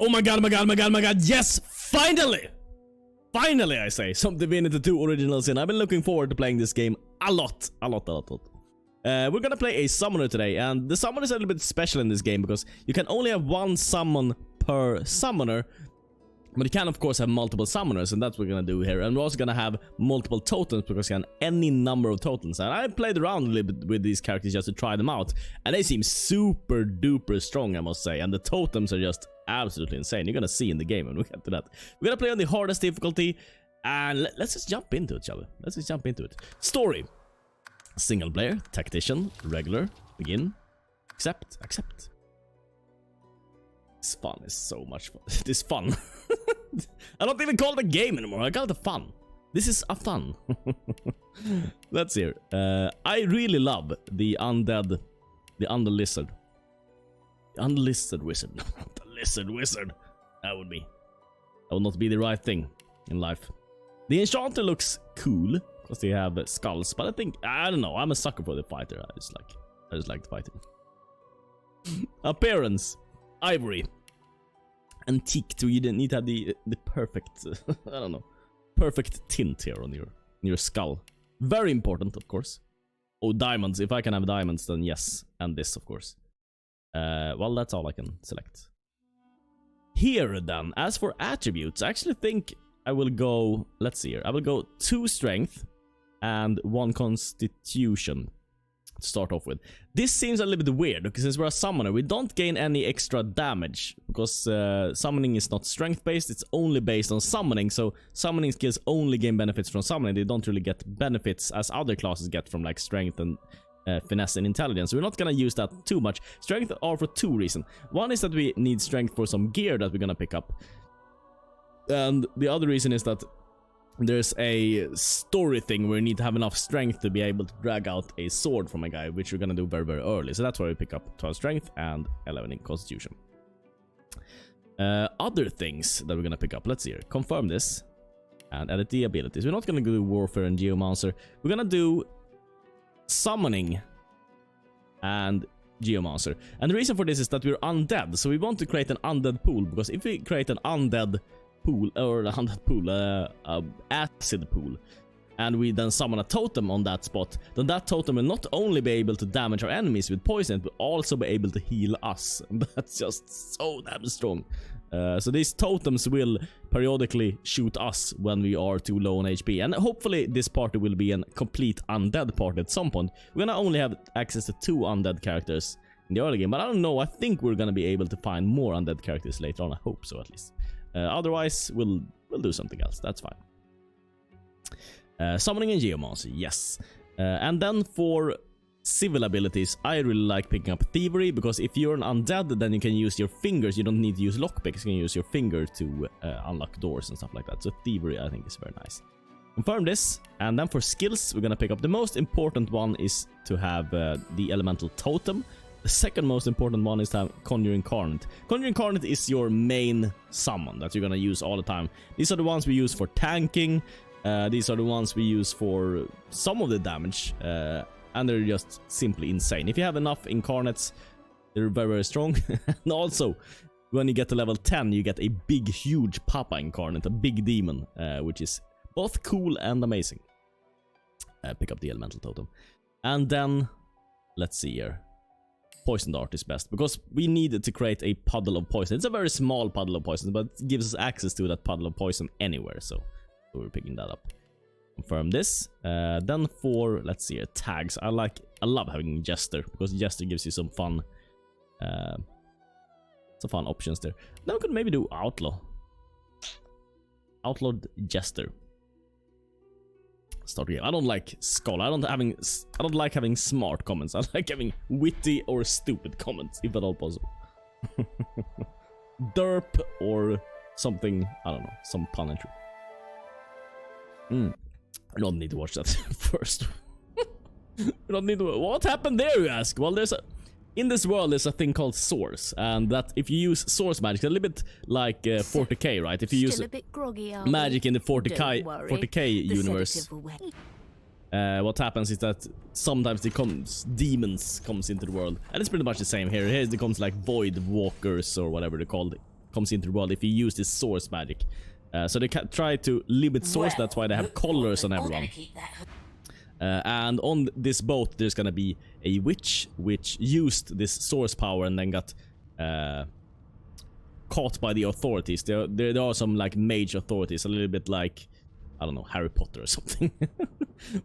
Oh my god, yes! Finally! Finally, I say, some Divinity 2 Original Sin. I've been looking forward to playing this game a lot. We're gonna play a summoner today, and the summoner is a little bit special in this game because you can only have one summon per summoner, but you can of course have multiple summoners, and that's what we're gonna do here. And we're also gonna have multiple totems because you can any number of totems. And I played around a little bit with these characters just to try them out, and they seem super duper strong, I must say. And the totems are just absolutely insane. You're gonna see in the game when we get to that. We're gonna play on the hardest difficulty, and let's just jump into it, shall we? Let's just jump into it. Story: single player, tactician, regular, begin, accept. This fun is so much fun. It is fun. I don't even call it a game anymore. I call it a fun. This is a fun. Let's hear. I really love the undead, the underlizard. The underlizard wizard. The lizard wizard. That would not be the right thing in life. The enchanter looks cool because they have skulls, but I don't know. I'm a sucker for the fighter. I just like the fighting. Appearance: ivory. Antique too. You didn't need to have the perfect I don't know, perfect tint here on your skull. Very important, of course. Oh, diamonds. If I can have diamonds, then yes. And this, of course. Well, that's all I can select. Here then, as for attributes, I actually think I will go, let's see here. I will go 2 strength and 1 constitution to start off with. This seems a little bit weird because since we're a summoner, we don't gain any extra damage because summoning is not strength based, it's only based on summoning. So summoning skills only gain benefits from summoning. They don't really get benefits as other classes get from like strength and finesse and intelligence. So we're not gonna use that too much. Strength are for 2 reasons. One is that we need strength for some gear that we're gonna pick up, and the other reason is that there's a story thing where you need to have enough strength to be able to drag out a sword from a guy, which we're gonna do very early. So that's why we pick up 12 strength and 11 in constitution. Other things that we're gonna pick up, let's see here. Confirm this and edit the abilities. We're not gonna do warfare and geomancer. We're gonna do summoning and geomancer. And the reason for this is that we're undead, so we want to create an undead pool, because if we create an undead pool, or a undead pool, acid pool, and we then summon a totem on that spot, then that totem will not only be able to damage our enemies with poison, but also be able to heal us. And that's just so damn strong. So these totems will periodically shoot us when we are too low on HP, and hopefully this party will be a complete undead party at some point. We're gonna only have access to 2 undead characters in the early game, but I don't know, I think we're gonna be able to find more undead characters later on. I hope so, at least. Otherwise we'll do something else. That's fine. Summoning and geomancy, yes. And then for civil abilities, I really like picking up thievery, because if you're an undead, then you can use your fingers. You don't need to use lockpicks. You can use your finger to unlock doors and stuff like that. So thievery, I think, is very nice. Confirm this. And then for skills, we're gonna pick up the most important one is to have the elemental totem. The second most important one is to have Conjure Incarnate. Conjure Incarnate is your main summon that you're gonna use all the time. These are the ones we use for tanking. These are the ones we use for some of the damage. And they're just simply insane. If you have enough incarnates, they're very strong. And also, when you get to level 10, you get a big, huge Papa incarnate, a big demon, which is both cool and amazing. Pick up the elemental totem. And then, let's see here. Poison dart is best, because we need to create a puddle of poison. It's a very small puddle of poison, but it gives us access to that puddle of poison anywhere, so we're picking that up. Confirm this. Then for, let's see, tags. I love having Jester, because Jester gives you some fun options there. Then we could maybe do Outlaw. Outlawed Jester. Start here. I don't like Skull. I don't like having smart comments. I like having witty or stupid comments, if at all possible. Derp or something, I don't know, some punditry. I don't need to watch that first. We don't need to. What happened there, you ask? Well, in this world there's a thing called source, and that if you use source magic, a little bit like 40k, right? If you use magic in the 40k universe, what happens is that sometimes demons comes into the world, and it's pretty much the same here. Here it comes like void walkers or whatever they're called comes into the world if you use this source magic. So they try to limit source, that's why they have collars on everyone. And on this boat there's gonna be a witch which used this source power and then got caught by the authorities. There are some like mage authorities, a little bit like, I don't know, Harry Potter or something,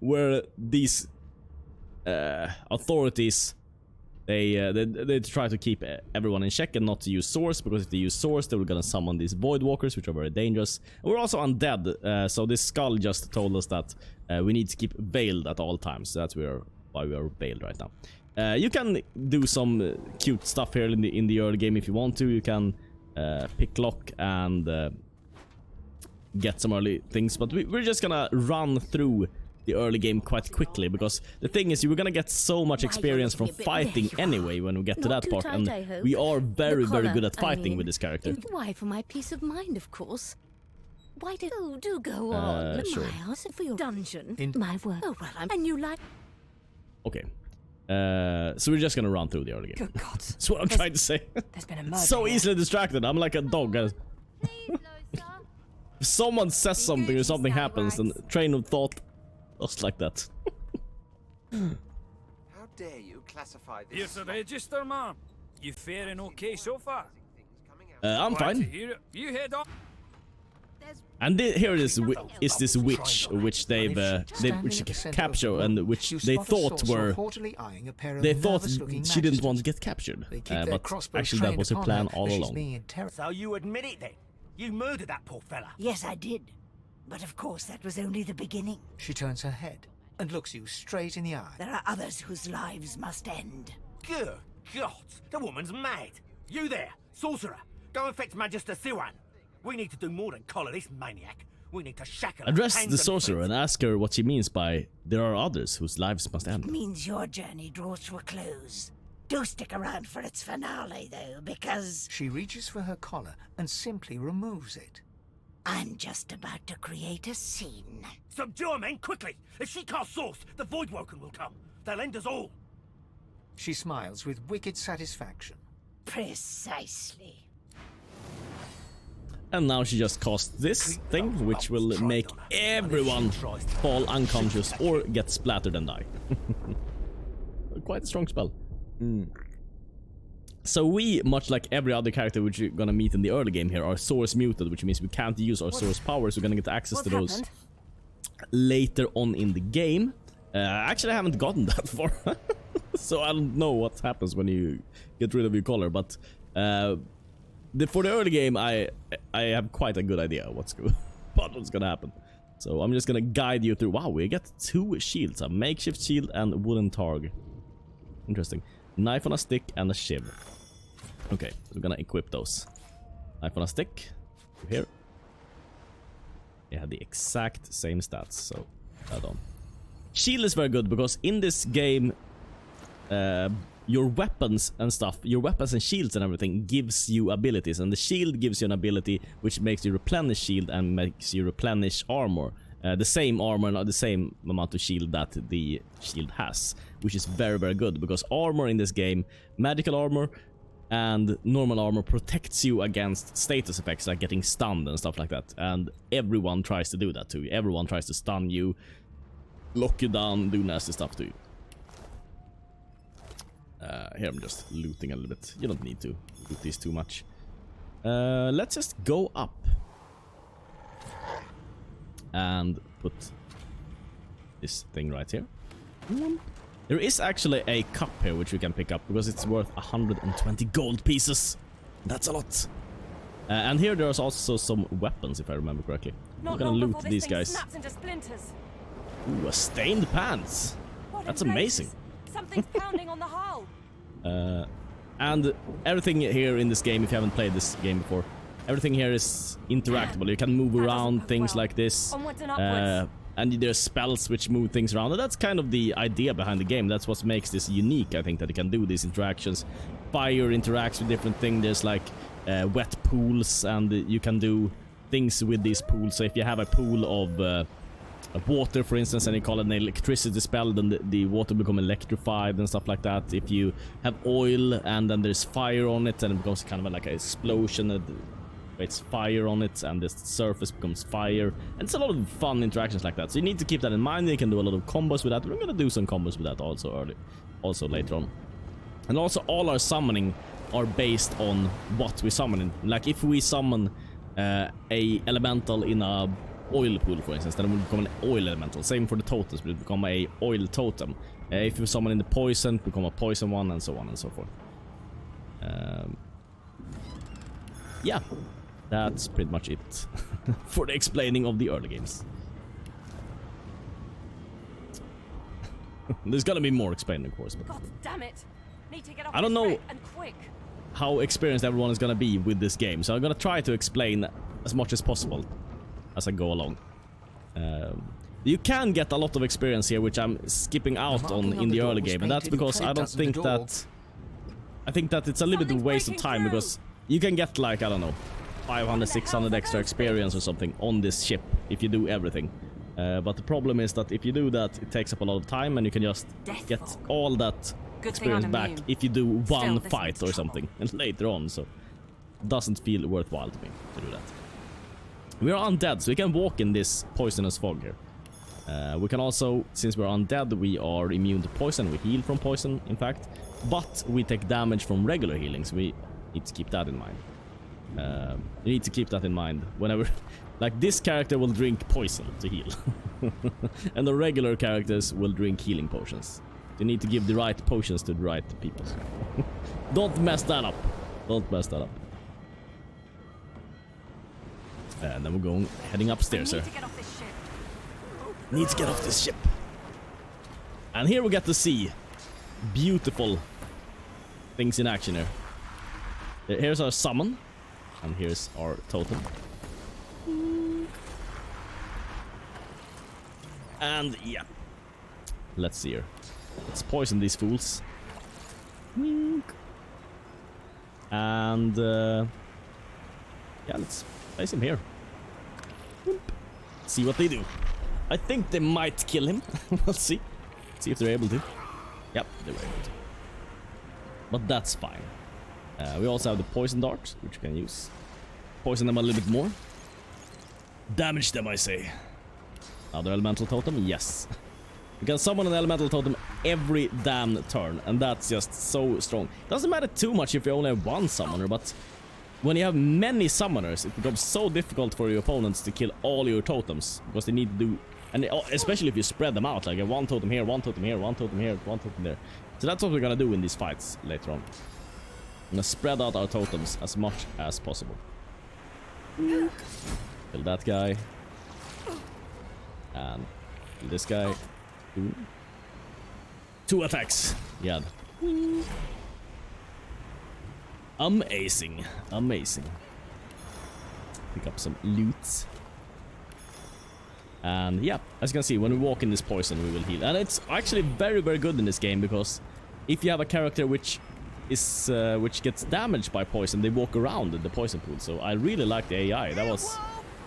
where these authorities they try to keep everyone in check and not to use source, because if they use source they were gonna summon these void walkers, which are very dangerous. And we're also undead, so this skull just told us that we need to keep veiled at all times. So that's why we are veiled right now. You can do some cute stuff here in the early game if you want to. You can pick lock and get some early things, but we're just gonna run through the early game quite quickly, because the thing is, you were gonna get so much experience from fighting anyway when we get to that part, and we are very good at fighting with this character. Why, for my peace of mind, of course. Why do go on? Sure. My house for your dungeon. My work. Oh well, and you like. Okay. So we're just gonna run through the early game. Good God. That's what I'm trying to say. There's been a murder. So easily distracted. I'm like a dog. If someone says something or something happens, then train of thought just like that. How dare you classify this? Here's the register, man. You faring okay so far? I'm Glad to fine. hear it. You head on. And here is this witch which they've captured, and which they thought she didn't want to get captured, but actually that was her plan all along. So you admit it then? You murdered that poor fella? Yes, I did. But of course, that was only the beginning. She turns her head and looks you straight in the eye. There are others whose lives must end. Good God, the woman's mad. You there, sorcerer, go and fetch Magister Siwan. We need to do more than collar this maniac. We need to shackle her. Address the sorcerer and ask her what she means by "there are others whose lives must end." It means your journey draws to a close. Do stick around for its finale, though, because... She reaches for her collar and simply removes it. I'm just about to create a scene. Subdue her, men, quickly! If she casts source, the Voidwoken will come. They'll end us all. She smiles with wicked satisfaction. Precisely. And now she just casts this thing, which will make everyone fall unconscious or get splattered and die. Quite a strong spell. So we, much like every other character which you're gonna meet in the early game here, are source muted, which means we can't use our source powers. We're gonna get access to those later on in the game. Actually, I haven't gotten that far, so I don't know what happens when you get rid of your collar. But for the early game, I have quite a good idea what's gonna happen. So I'm just gonna guide you through. Wow, we get 2 shields: a makeshift shield and wooden targ. Interesting. Knife on a stick and a shiv. Okay, we're gonna equip those. Knife on a stick. Here. They have the exact same stats, so add on. Shield is very good because in this game, your weapons and stuff, your weapons and shields and everything gives you abilities, and the shield gives you an ability which makes you replenish shield and makes you replenish armor. The same armor and the same amount of shield that the shield has, which is very good, because armor in this game, magical armor and normal armor, protects you against status effects like getting stunned and stuff like that, and everyone tries to do that to you. Everyone tries to stun you, lock you down, do nasty stuff to you. Here I'm just looting a little bit. You don't need to loot these too much. Let's just go up and put this thing right here. There is actually a cup here which we can pick up because it's worth 120 gold pieces. That's a lot. And here there's also some weapons, if I remember correctly. We're gonna loot these guys. Ooh, a stained pants. That's amazing. Something's pounding on the hull. And everything here in this game, if you haven't played this game before, everything here is interactable. You can move around things like this. And there's spells which move things around. And that's kind of the idea behind the game. That's what makes this unique, I think, that you can do these interactions. Fire interacts with different things. There's like wet pools, and you can do things with these pools. So if you have a pool of water, for instance, and you call it an electricity spell, then the water become electrified and stuff like that. If you have oil and then there's fire on it, and it becomes kind of like an explosion, creates fire on it, and this surface becomes fire. And it's a lot of fun interactions like that. So you need to keep that in mind. You can do a lot of combos with that. We're gonna do some combos with that also later on. And also all our summoning are based on what we summon in. Like if we summon a elemental in a oil pool, for instance, then it will become an oil elemental. Same for the totems, it will become a oil totem. If you summon in the poison, it will become a poison one, and so on and so forth. Yeah, that's pretty much it for the explaining of the early games. There's gonna be more explained, of course. But God damn it! Need to get off I don't this know wreck, and quick. how experienced everyone is gonna be with this game, so I'm gonna try to explain as much as possible as I go along. You can get a lot of experience here, which I'm skipping out on in the early game, and that's because I don't think that... I think that it's a little bit of a waste of time, because you can get like, I don't know, 500, 600 extra experience or something on this ship if you do everything. But the problem is that if you do that, it takes up a lot of time, and you can just get all that experience back if you do one fight or something and later on, so it doesn't feel worthwhile to me to do that. We are undead, so we can walk in this poisonous fog here. We can also, since we're undead, we are immune to poison. We heal from poison, in fact, but we take damage from regular healing, so we need to keep that in mind. You need to keep that in mind whenever... Like, this character will drink poison to heal. And the regular characters will drink healing potions. You need to give the right potions to the right people. Don't mess that up. Don't mess that up. And then we're going, heading upstairs, sir. Need to get off this ship. Need to get off this ship. And here we get to see beautiful things in action here. Here's our summon. And here's our totem. And yeah, let's see here. Let's poison these fools. And yeah, let's place him here. See what they do. I think they might kill him. We'll see. See if they're able to. Yep, they were able to. But that's fine. We also have the poison dart, which you can use. Poison them a little bit more. Damage them, I say. Another elemental totem? Yes. You can summon an elemental totem every damn turn, and that's just so strong. Doesn't matter too much if you only have one summoner, but when you have many summoners, it becomes so difficult for your opponents to kill all your totems, because they need to do... And especially if you spread them out, like one totem here, one totem here, one totem here, one totem there. So that's what we're gonna do in these fights later on. I'm gonna spread out our totems as much as possible. Kill that guy. And kill this guy. Two attacks. Yeah. Amazing. Amazing. Pick up some loot. And yeah, as you can see, when we walk in this poison, we will heal. And it's actually very, very good in this game, because if you have a character which is which gets damaged by poison, they walk around in the poison pool. So I really like the AI. That was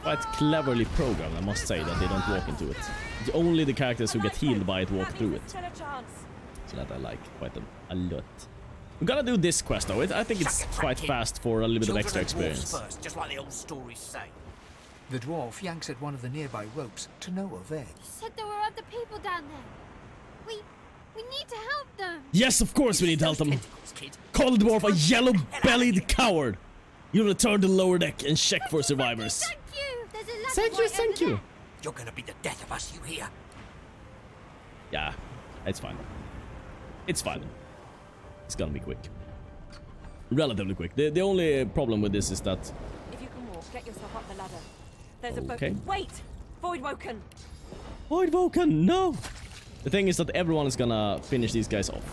quite cleverly programmed, I must say, that they don't walk into it. It's only the characters who get healed by it walk through it. So that I like quite a lot. We're gonna do this quest though. I think it's quite fast for a little bit of extra experience. First, just like the old stories say. The dwarf yanks at one of the nearby ropes to no avail. You said there were other people down there. We need to help them. Yes, of course we need to help them. Call the dwarf a yellow-bellied coward. You return to the lower deck and check for survivors. Thank you. There's a ladder Thank you, right thank over you. there. You're gonna be the death of us, you hear? Yeah, it's fine. It's fine. It's gonna be quick. Relatively quick. The only problem with this is that... If you can walk, get yourself up the ladder. There's a Okay. boat. Wait! Voidwoken! Voidwoken, no! The thing is that everyone is gonna finish these guys off.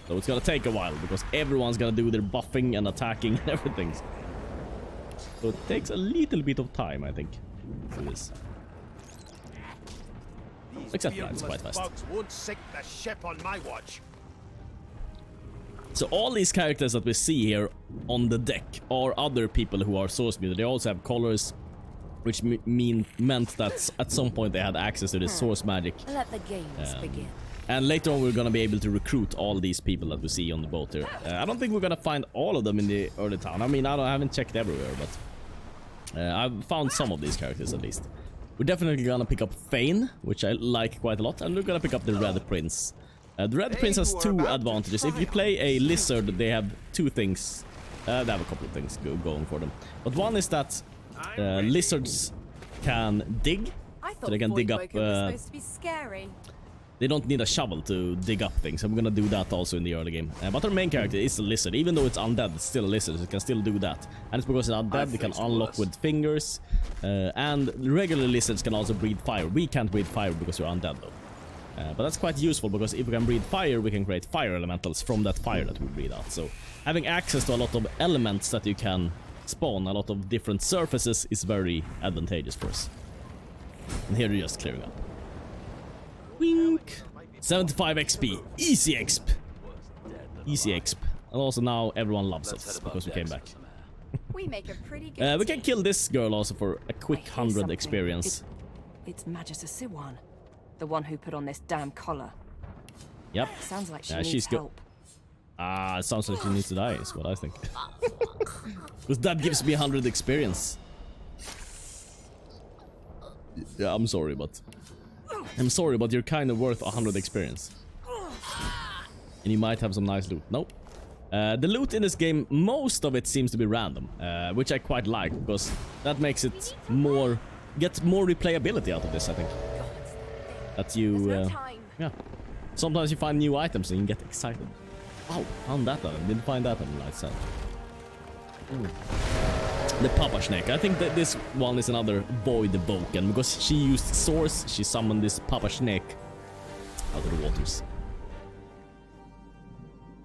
So it's gonna take a while, because everyone's gonna do their buffing and attacking and everything. So it takes a little bit of time, I think, for this. Except that, it's quite fast. Bugs won't sink the ship on my watch. So all these characters that we see here on the deck are other people who are source muted. They also have colors, which meant that at some point they had access to the source magic. Let the games begin. And later on we're gonna be able to recruit all these people that we see on the boat here. I don't think we're gonna find all of them in the early town. I mean, I haven't checked everywhere, but I've found some of these characters at least. We're definitely gonna pick up Fane, which I like quite a lot, and we're gonna pick up the Red Prince. The Red Prince has two advantages. If you play a lizard, they have two things. They have a couple of things going for them. But one is that lizards can dig. I thought So they can dig up, was supposed to be scary. They don't need a shovel to dig up things. I'm gonna do that also in the early game. But our main character is a lizard. Even though it's undead, it's still a lizard. So it can still do that. And it's because it's undead, they can unlock with fingers. And regular lizards can also breathe fire. We can't breathe fire because we're undead though. But that's quite useful because if we can breathe fire, we can create fire elementals from that fire that we breathe out. So having access to a lot of elements that you can spawn, a lot of different surfaces, is very advantageous for us. And here you're just clearing up. Wink. 75 XP. Easy exp. Easy exp. And also now everyone loves us because we came back. We make a pretty good We can kill this girl also for a quick 100 experience. It's Magister Siwan, the one who put on this damn collar. Yep. Sounds like she Yeah, needs she's good. help. It sounds like she needs to die, is what I think. Because that gives me 100 experience. Yeah, I'm sorry, but you're kind of worth 100 experience. And you might have some nice loot. Nope. The loot in this game, most of it seems to be random, which I quite like, because that makes it more... Get more replayability out of this, I think. That you... No time. Yeah. Sometimes you find new items and you get excited. Oh, found that one. Didn't find that on the light side. The Papa Snake. I think that this one is another Void Boken, because she used Source, she summoned this Papa Snake out of the waters.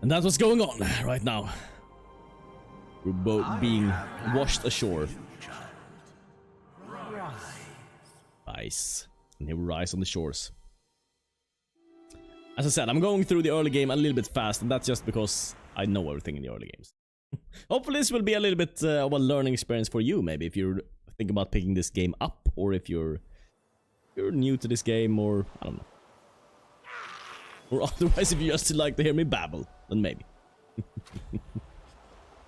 And that's what's going on right now. We're both being washed ashore. Nice. And here we rise on the shores. As I said, I'm going through the early game a little bit fast, and that's just because I know everything in the early games. Hopefully this will be a little bit of a learning experience for you, maybe, if you're thinking about picking this game up, or if you're new to this game, or I don't know. Or otherwise, if you just like to hear me babble, then maybe.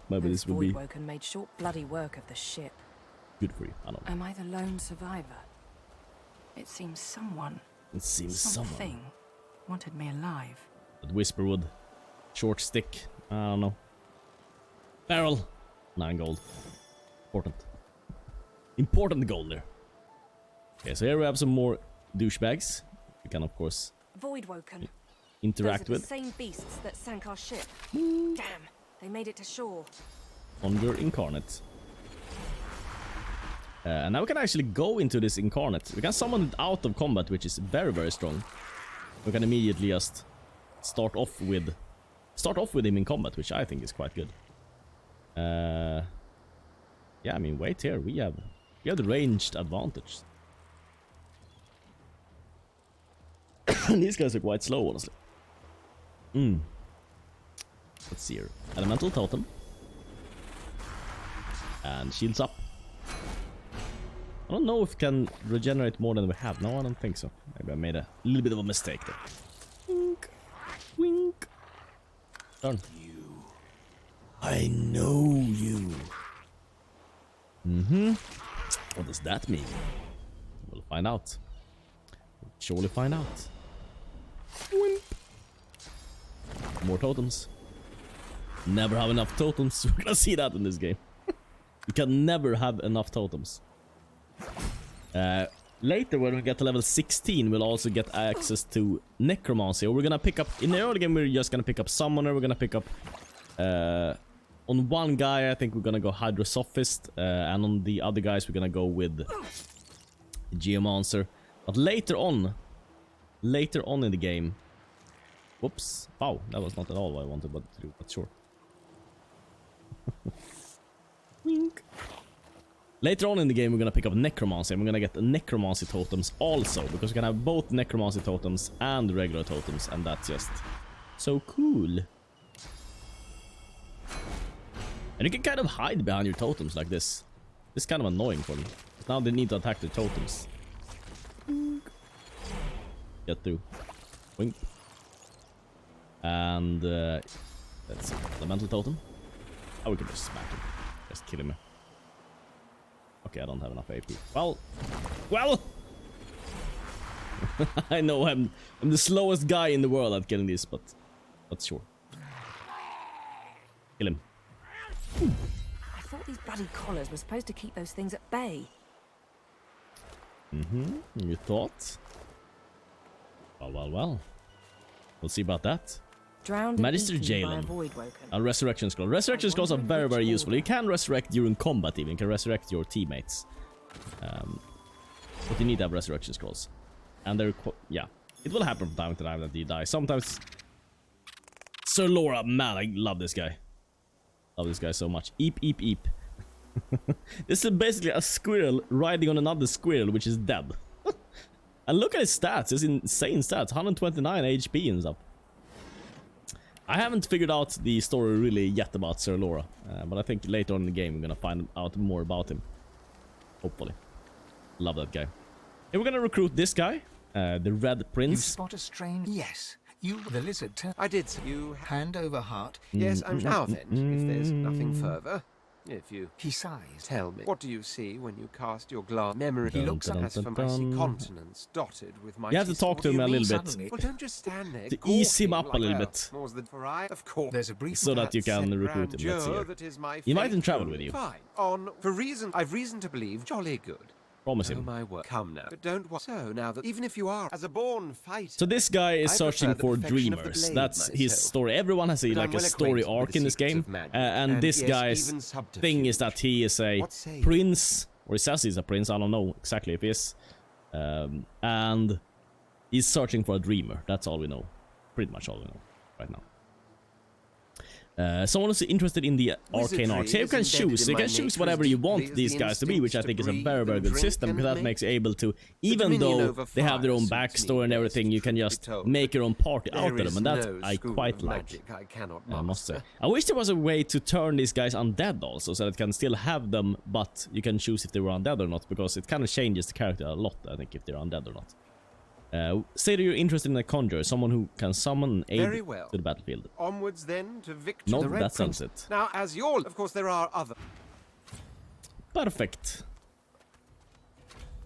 Maybe this will be Voidwoken made short bloody work of the ship. good for you. I don't know. Am I the lone survivor? It seems someone, It seems someone. something, wanted me alive. That Whisperwood. Short stick. I don't know. Barrel. 9 gold. Important. Important gold there. Okay, so here we have some more douchebags. We can, of course, Voidwoken. interact Those are with. the same beasts that sank our ship. Damn, they made it to shore. Conjure Incarnate. And now we can actually go into this Incarnate. We can summon it out of combat, which is very, very strong. We can immediately just start off with him in combat, which I think is quite good. Yeah, I mean, wait here. We have the ranged advantage. These guys are quite slow, honestly. Let's see here. Elemental Totem. And shields up. I don't know if it can regenerate more than we have. No, I don't think so. Maybe I made a little bit of a mistake there. Wink. Wink. Turn. I know you. What does that mean? We'll find out. We'll surely find out. Wimp. More totems. Never have enough totems. We're gonna see that in this game. You can never have enough totems. Later, when we get to level 16, we'll also get access to Necromancer. We're gonna pick up... In the early game, we're just gonna pick up Summoner. We're gonna pick up... on one guy, I think we're gonna go Hydrosophist. And on the other guys, we're gonna go with Geomancer. But later on in the game... Whoops. Wow, that was not at all what I wanted to do, but sure. Wink. Later on in the game, we're gonna pick up Necromancy, and we're gonna get the Necromancy totems also, because we can have both Necromancy totems and regular totems, and that's just so cool. And you can kind of hide behind your totems like this. This is kind of annoying for me. Now they need to attack the totems. Get through. Wink. And let's see, the mental totem. Oh, we can just smack him. Just kill him. Okay, I don't have enough AP. Well! I know I'm the slowest guy in the world at killing this, but sure. Kill him. I thought these bloody collars were supposed to keep those things at bay. You thought? Well. We'll see about that. Drowned Magister and eaten by a Jalen. void woken. A resurrection scroll. Resurrection scrolls are very, very useful. You can resurrect during combat even. You can resurrect your teammates. But you need to have resurrection scrolls. And they're yeah. It will happen from time to time that you die. Sometimes... Sir Laura, man, I love this guy. Love this guy so much. Eep. This is basically a squirrel riding on another squirrel which is dead. And look at his stats. It's insane stats. 129 HP and stuff. I haven't figured out the story really yet about Sir Laura, but I think later on in the game we're gonna find out more about him. Hopefully. Love that guy. And we're gonna recruit this guy, the Red You Prince. spot a strange... Yes. You, the lizard, I did. You. hand over heart. Yes, I'm now then. If there's nothing further, if you He sighs. tell me, what do you see when you cast your glass memory? He looks up. As for my see continents dotted with my. You have to talk to him a little bit Suddenly, Well, don't just stand there. to ease him up a gawking little like, bit. "Well, was the for I, of course. there's a brief... so that you can recruit him. Let's see here. That is my He might fate. even travel with you. Fine. I've reason to believe jolly good. Promise Oh him. my word. Come now. But don't so now that even if you are as a born fighter. So this guy is I searching prefer the for perfection of the dreamers. blade That's his myself. story. Everyone has But I'm like a well story acquainted with arc the in this secrets game. of magic, And this yes, guy's even thing is subterfuge. that he is a What say you? prince, or he says he's a prince. I don't know exactly if he is. And he's searching for a dreamer. That's all we know. Pretty much all we know right now. Someone who's interested in the arcane arts. Here you can choose. You can choose whatever you want these guys to be, which I think is a very, very good system, because that makes you able to, even though they have their own backstory and everything, you can just make your own party out of them, and that I quite like. I must say. I wish there was a way to turn these guys undead also, so that it can still have them, but you can choose if they were undead or not, because it kind of changes the character a lot, I think, if they're undead or not. Say that you're interested in a conjurer, someone who can summon aid Very well. to the battlefield. Onwards then to victory. No, The Red that sounds it. Now, as you're, of course, there are other. Perfect.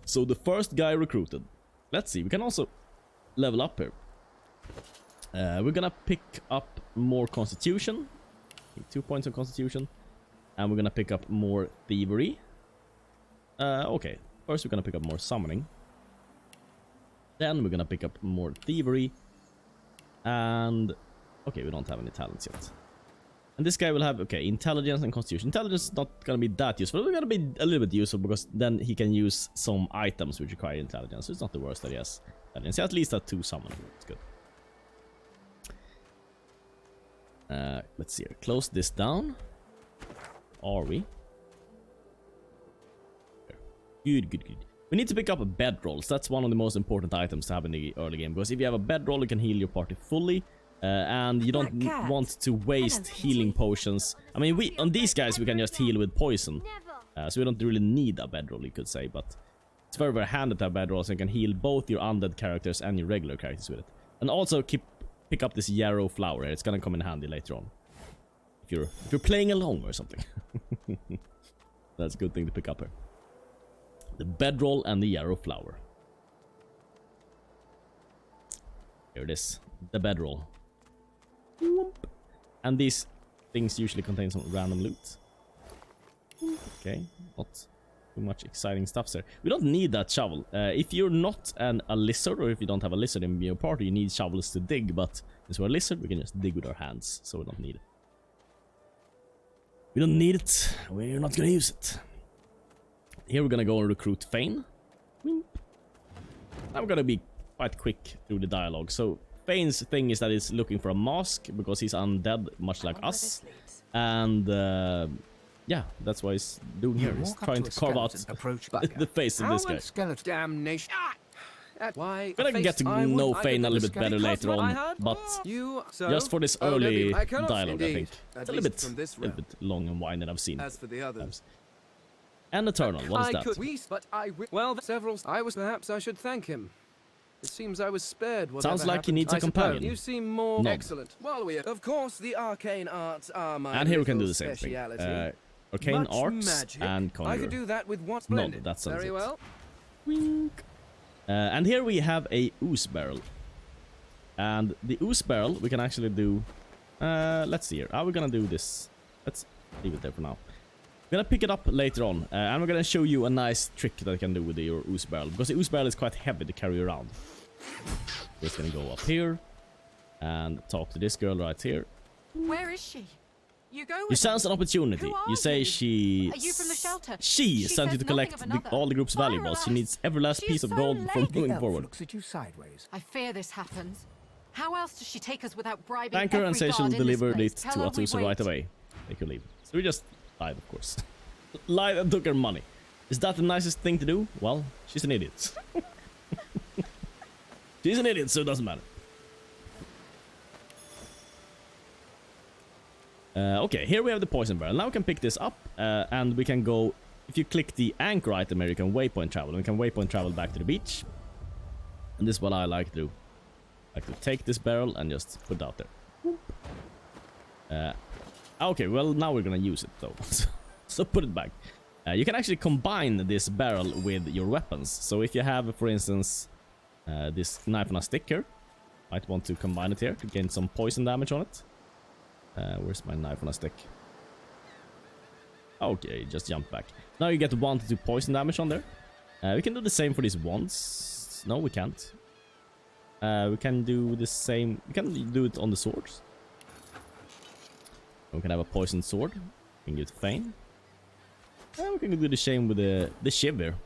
So the first guy recruited. Let's see, we can also level up here. We're gonna pick up more constitution. 2 points on constitution. And we're gonna pick up more thievery. Okay, first we're gonna pick up more summoning. Then we're gonna pick up more thievery. And... okay, we don't have any talents yet. And this guy will have, okay, intelligence and constitution. Intelligence is not gonna be that useful. It's gonna be a little bit useful because then he can use some items which require intelligence. So it's not the worst that he has intelligence. He at least has 2 summoning. It's good. Let's see here. Close this down. Are we? Good. We need to pick up bedrolls. That's one of the most important items to have in the early game, because if you have a bedroll, you can heal your party fully, and you don't Black cat. want to waste healing potions. I mean, on these guys we can just heal with poison, so we don't really need a bedroll, you could say, but it's very, very handy to have bedrolls, and you can heal both your undead characters and your regular characters with it. And also pick up this yarrow flower here. It's gonna come in handy later on if you're playing along or something. That's a good thing to pick up here. The bedroll and the yarrow flower. Here it is. The bedroll. And these things usually contain some random loot. Okay, not too much exciting stuff there. We don't need that shovel. If you're not a lizard, or if you don't have a lizard in your party, you need shovels to dig, but since we're a lizard, we can just dig with our hands, so we don't need it. We don't need it. We're not gonna use it. Here we're gonna go and recruit Fane. Now we're gonna be quite quick through the dialogue. So Fane's thing is that he's looking for a mask because he's undead, much like us. And yeah, that's what he's doing here. He's trying to carve out the face of this guy. Skeleton. Damnation. Why? We're gonna get to know Fane a little bit better later on, but just for this early dialogue, I think it's a little bit long and winding. I've seen. As for the others. And Eternal, what is that? Well, several. Perhaps I should thank him. It seems I was spared. Sounds like he happened. needs a I suppose. companion. You seem more Nod. excellent. Well, of course, the arcane arts are my And here we can do little the same thing. speciality. Arcane Much arts magic. and I conjure. could do that with what No, splendid. that sounds Very it. well. Wink. And here we have a ooze barrel. And the ooze barrel we can actually do. Let's see here. How are we gonna do this? Let's leave it there for now. We're gonna pick it up later on, and we're gonna show you a nice trick that you can do with your ooze barrel, because the ooze barrel is quite heavy to carry around. We're just gonna go up here and talk to this girl right here. Where is she? You go. You sense an opportunity. Who are You say you? she. Are you from the shelter? She sent you says to collect nothing of another. all the group's valuables. She needs every last She's piece of so gold for late. moving The elf forward. looks at you sideways. I fear this happens. How else does she take us without bribing Thank her every and say she'll guard in this deliver place? it Tell to her we Atusa right wait. away. They can leave. So we just lied, of course. Lied and took her money. Is that the nicest thing to do? Well, she's an idiot. She's an idiot, so it doesn't matter. Okay, here we have the poison barrel. Now we can pick this up, and we can go. If you click the anchor item here, you can waypoint travel. We can waypoint travel back to the beach. And this is what I like to do. I like to take this barrel and just put it out there. Okay, well, now we're gonna use it though. So put it back. You can actually combine this barrel with your weapons. So if you have, for instance, this knife on a stick here, might want to combine it here to gain some poison damage on it. Where's my knife on a stick? Okay, just jump back. Now you get 1 to 2 poison damage on there. We can do the same for these wands. No, we can't. We can do the same. We can do it on the swords. We can have a poisoned sword. We can give it Fane. We can do the same with the shiv here.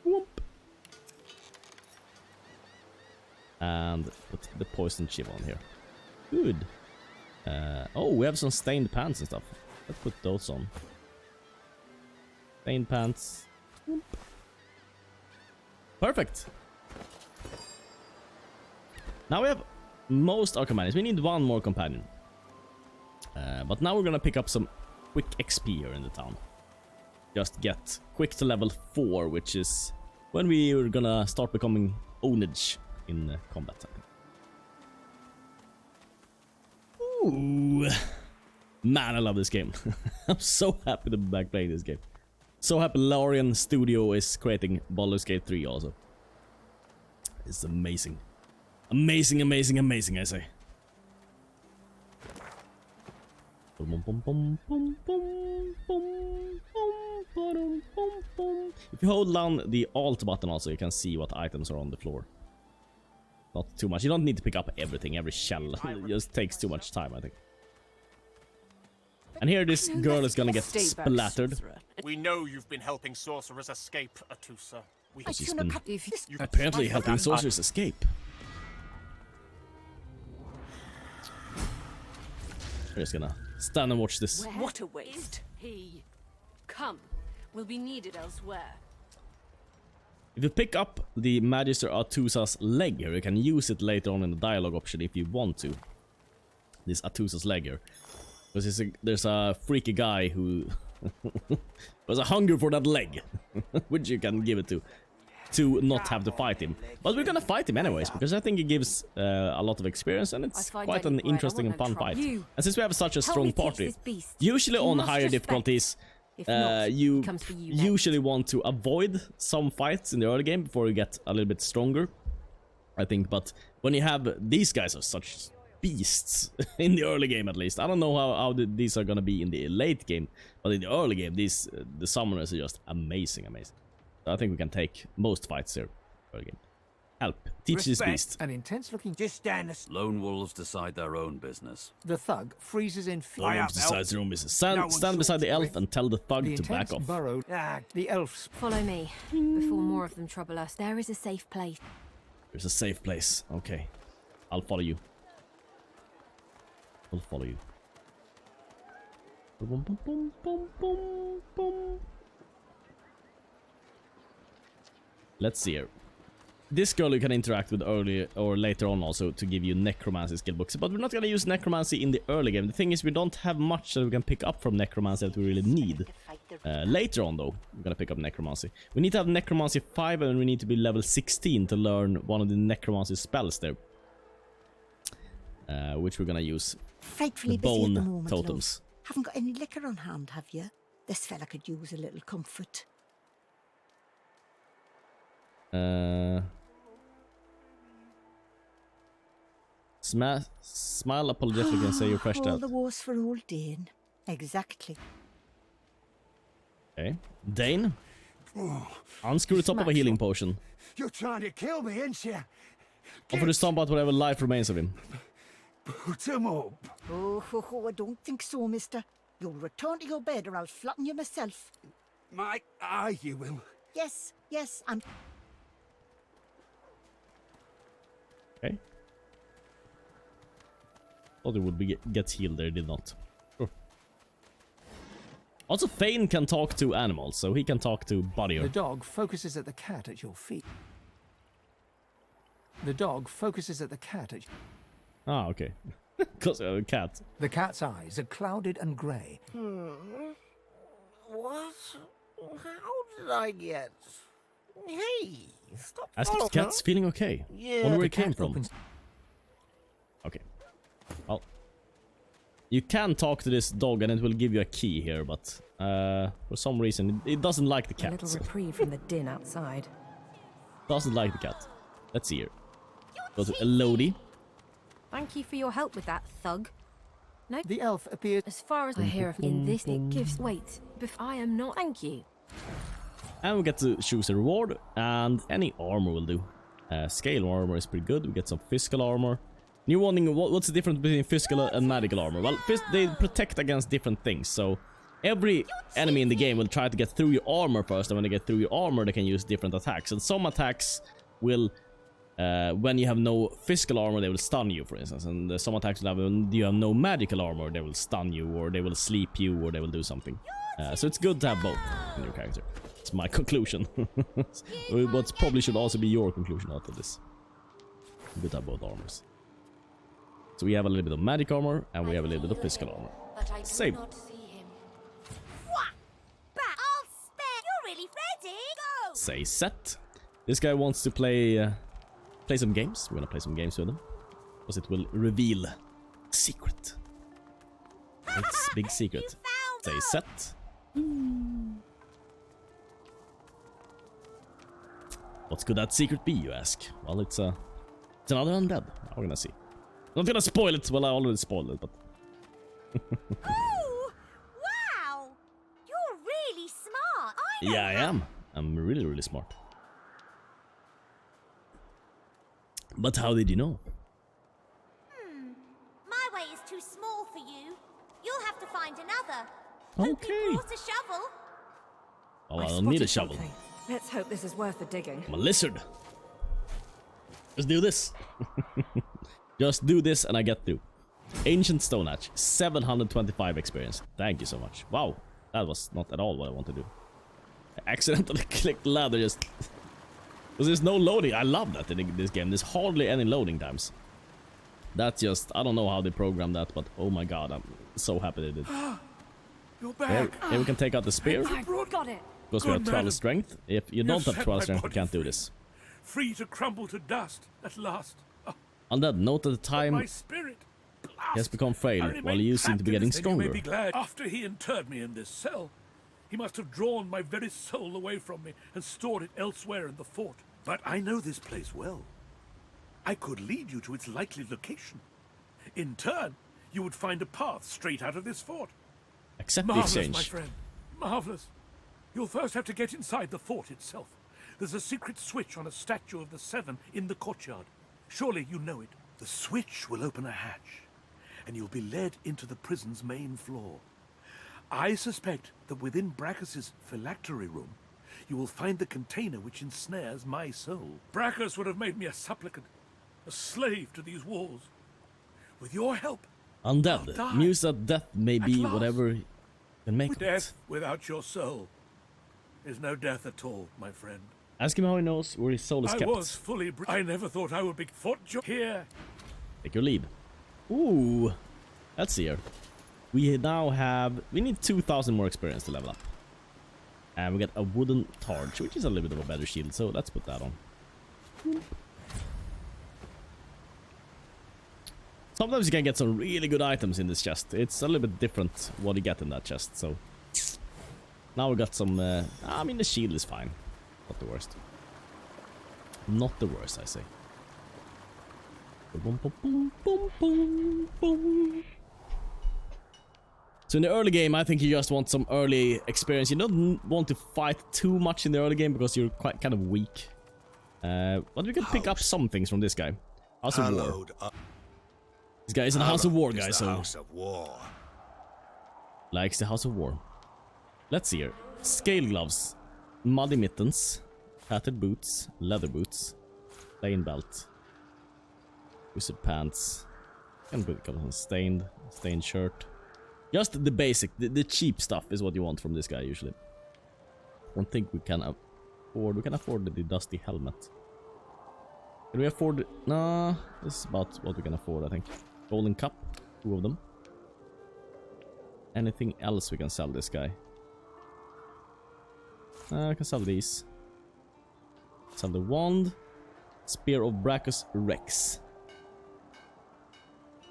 Whoop. And put the poison shiv on here. Good. Oh, we have some stained pants and stuff. Let's put those on. Stained pants. Whoop. Perfect. Now we have most our companions. We need 1 more companion. But now we're gonna pick up some quick XP here in the town. Just get quick to level 4, which is when we are gonna start becoming ownage in combat. Ooh. Man, I love this game. I'm so happy to be back playing this game. So happy Larian Studio is creating Baldur's Gate 3 also. It's amazing. Amazing, amazing, amazing, I say. If you hold down the Alt button also, you can see what items are on the floor. Not too much. You don't need to pick up everything, every shell. It just takes too much time, I think. And here this girl is gonna get splattered. We know you've been helping sorcerers escape, Atusa. She's been apparently helping sorcerers escape. We're just gonna stand and watch this. What a waste. He. Come. Will be needed elsewhere. If you pick up the Magister Atusa's leg here, you can use it later on in the dialogue option if you want to. This Atusa's leg here. Because there's a freaky guy who was a hunger for that leg, which you can give it to not have to fight him. But we're gonna fight him anyways, because I think it gives a lot of experience, and it's quite an interesting and fun fight. And since we have such a strong party, usually on higher difficulties, you usually want to avoid some fights in the early game before you get a little bit stronger, I think. But when you have these guys are such beasts in the early game, at least. I don't know how these are gonna be in the late game, but in the early game, the summoners are just amazing. So I think we can take most fights here early game. Help. Teach this beast. An intense looking. Just stand aside. Lone wolves decide their own business. The thug freezes in fear. Lone wolves decides their own business. Stand beside the elf and tell the thug to back off. The elves. Follow me before more of them trouble us. There is a safe place. There's a safe place. Okay. I'll follow you. I'll follow you. Boom, boom, boom, boom, boom, boom. Let's see here. this girl you can interact with early or later on also to give you necromancy skill books. But we're not gonna use necromancy in the early game. The thing is, we don't have much that we can pick up from necromancy that we really need. Later on, though, we're gonna pick up necromancy. We need to have necromancy 5, and we need to be level 16 to learn one of the necromancy spells there, which we're gonna use. Frightfully the busy bone at the moment, totems. love. Haven't got any liquor on hand, have you? This fella could use a little comfort. Smile apologetic and say you're fresh All out. the wars for old Dane. Exactly. Okay. Dane? Unscrew the top of a healing potion. You're trying to kill me, ain't you? Offer to stomp out whatever life remains of him. Put him up. Oh, I don't think so, mister. You'll return to your bed or I'll flatten you myself. My eye, you will. Yes, I'm... Okay. Thought it would be get healed there, did not. Sure. Also, Thane can talk to animals, so he can talk to Bodier. The dog focuses at the cat at your feet. The dog focuses at the cat at... Ah, okay. Because a cat. The cat's eyes are clouded and grey. What? How did I get? Hey, stop. Ask if the cat's feeling okay. Yeah, Wonder where the it came cat from. opens- Okay. Well, you can talk to this dog and it will give you a key here, but for some reason it doesn't like the A little cat. reprieve from the din outside. Doesn't like the cat. Let's see here. Go to Elodie. Thank you for your help with that, thug. No, The elf appears... as far as I hear of in this, it gives... Wait, I am not... Thank you. And we get to choose a reward, and any armor will do. Scale armor is pretty good. We get some physical armor. And you're wondering what's the difference between physical and magical armor? Well, they protect against different things, so every enemy in the game will try to get through your armor first, and when they get through your armor, they can use different attacks. And some attacks will, when you have no physical armor, they will stun you, for instance. And some attacks will have, when you have no magical armor, they will stun you, or they will sleep you, or they will do something. So it's good to have both in your character. It's my conclusion. But probably should also be your conclusion out of this. Good to have both armors. So we have a little bit of magic armor, and we have a little bit of physical armor. Same. I'll spare. You're really ready. Go. Say set. This guy wants to play some games. We're gonna play some games with him. Because it will reveal a secret. It's a big secret. Say set. What could that secret be, you ask? Well, it's another undead. We're gonna see. I'm not gonna spoil it. Well, I already spoiled it, but... Ooh, wow! You're really smart. I know. Yeah, I am. I'm really, really smart. But how did you know? My way is too small for you. You'll have to find another. Okay. Brought a shovel. Oh, I I've don't need a spotted shovel. something. Let's hope this is worth the digging. I'm a lizard. Let's do this. Just do this and I get through. Ancient Stone Hatch, 725 experience. Thank you so much. Wow, that was not at all what I want to do. I accidentally clicked ladder just... Because there's no loading. I love that in this game. There's hardly any loading times. That's just... I don't know how they programmed that, but oh my god, I'm so happy they did. You're back. Here we can take out the spear. Got it. Because we have Good 12 madam. strength. If you don't have 12 strength, you can't do this. Free to crumble to dust at last. Undead, note at the My time spirit. he has become frail, I remain while you seem to be getting trapped in this thing, you may stronger. be glad. After he interred me in this cell, he must have drawn my very soul away from me and stored it elsewhere in the fort. But I know this place well. I could lead you to its likely location. In turn, you would find a path straight out of this fort. Accept the Marvelous, exchange. my friend. Marvelous. You'll first have to get inside the fort itself. There's a secret switch on a statue of the Seven in the courtyard. Surely you know it. The switch will open a hatch, and you'll be led into the prison's main floor. I suspect that within Brachus's phylactery room, you will find the container which ensnares my soul. Brachus would have made me a supplicant, a slave to these walls. With your help, Undead. I'll die. Muse that death may be last. whatever you can make of it. death without your soul is no death at all, my friend. Ask him how he knows where his soul is I kept. was fully. I never thought I would be fought here. Take your lead. Ooh, let's see here. We now have. We need 2,000 more experience to level up, and we get a wooden torch, which is a little bit of a better shield. So let's put that on. Sometimes you can get some really good items in this chest. It's a little bit different what you get in that chest. So now we got some. I mean, the shield is fine. Not the worst. Not the worst, I say. Boom, boom, boom, boom, boom, boom. So in the early game, I think you just want some early experience. You don't want to fight too much in the early game because you're quite kind of weak. But we can pick up some things from this guy. House of War. This guy is in the House of War, guys. So House of War. Likes the House of War. Let's see here. Scale gloves, muddy mittens, tattered boots, leather boots, plain belt, wizard pants, and put some stained shirt. Just the basic, the cheap stuff is what you want from this guy usually. I don't think we can afford. We can afford the dusty helmet. Can we afford? No, this is about what we can afford, I think. Golden cup, 2 of them. Anything else we can sell this guy? I can sell these. Sell the wand. Spear of Brachus Rex.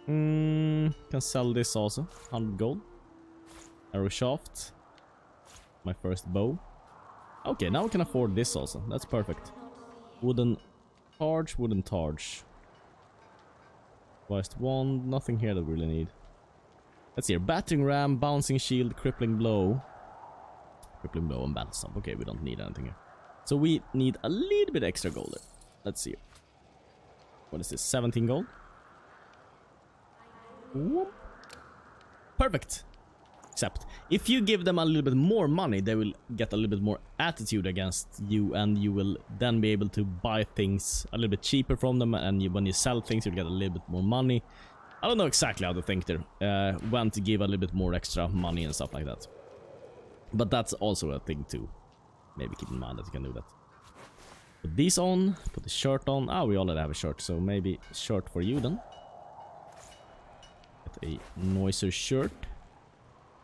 Can sell this also. 100 gold. Arrow shaft. My first bow. Okay, now we can afford this also. That's perfect. Wooden torch, wooden torch. Devised wand. Nothing here that we really need. Let's see here. Battering ram, bouncing shield, crippling blow. Crippling blow and battle stomp. Okay, we don't need anything here. So we need a little bit extra gold there. Let's see. What is this? 17 gold? Whoop. Perfect. Except, if you give them a little bit more money, they will get a little bit more attitude against you, and you will then be able to buy things a little bit cheaper from them, and when you sell things, you'll get a little bit more money. I don't know exactly how to think there, when to give a little bit more extra money and stuff like that. But that's also a thing to maybe keep in mind, that you can do that. Put these on, put the shirt on. Ah, we already have a shirt, so maybe shirt for you then. Get a noiser shirt.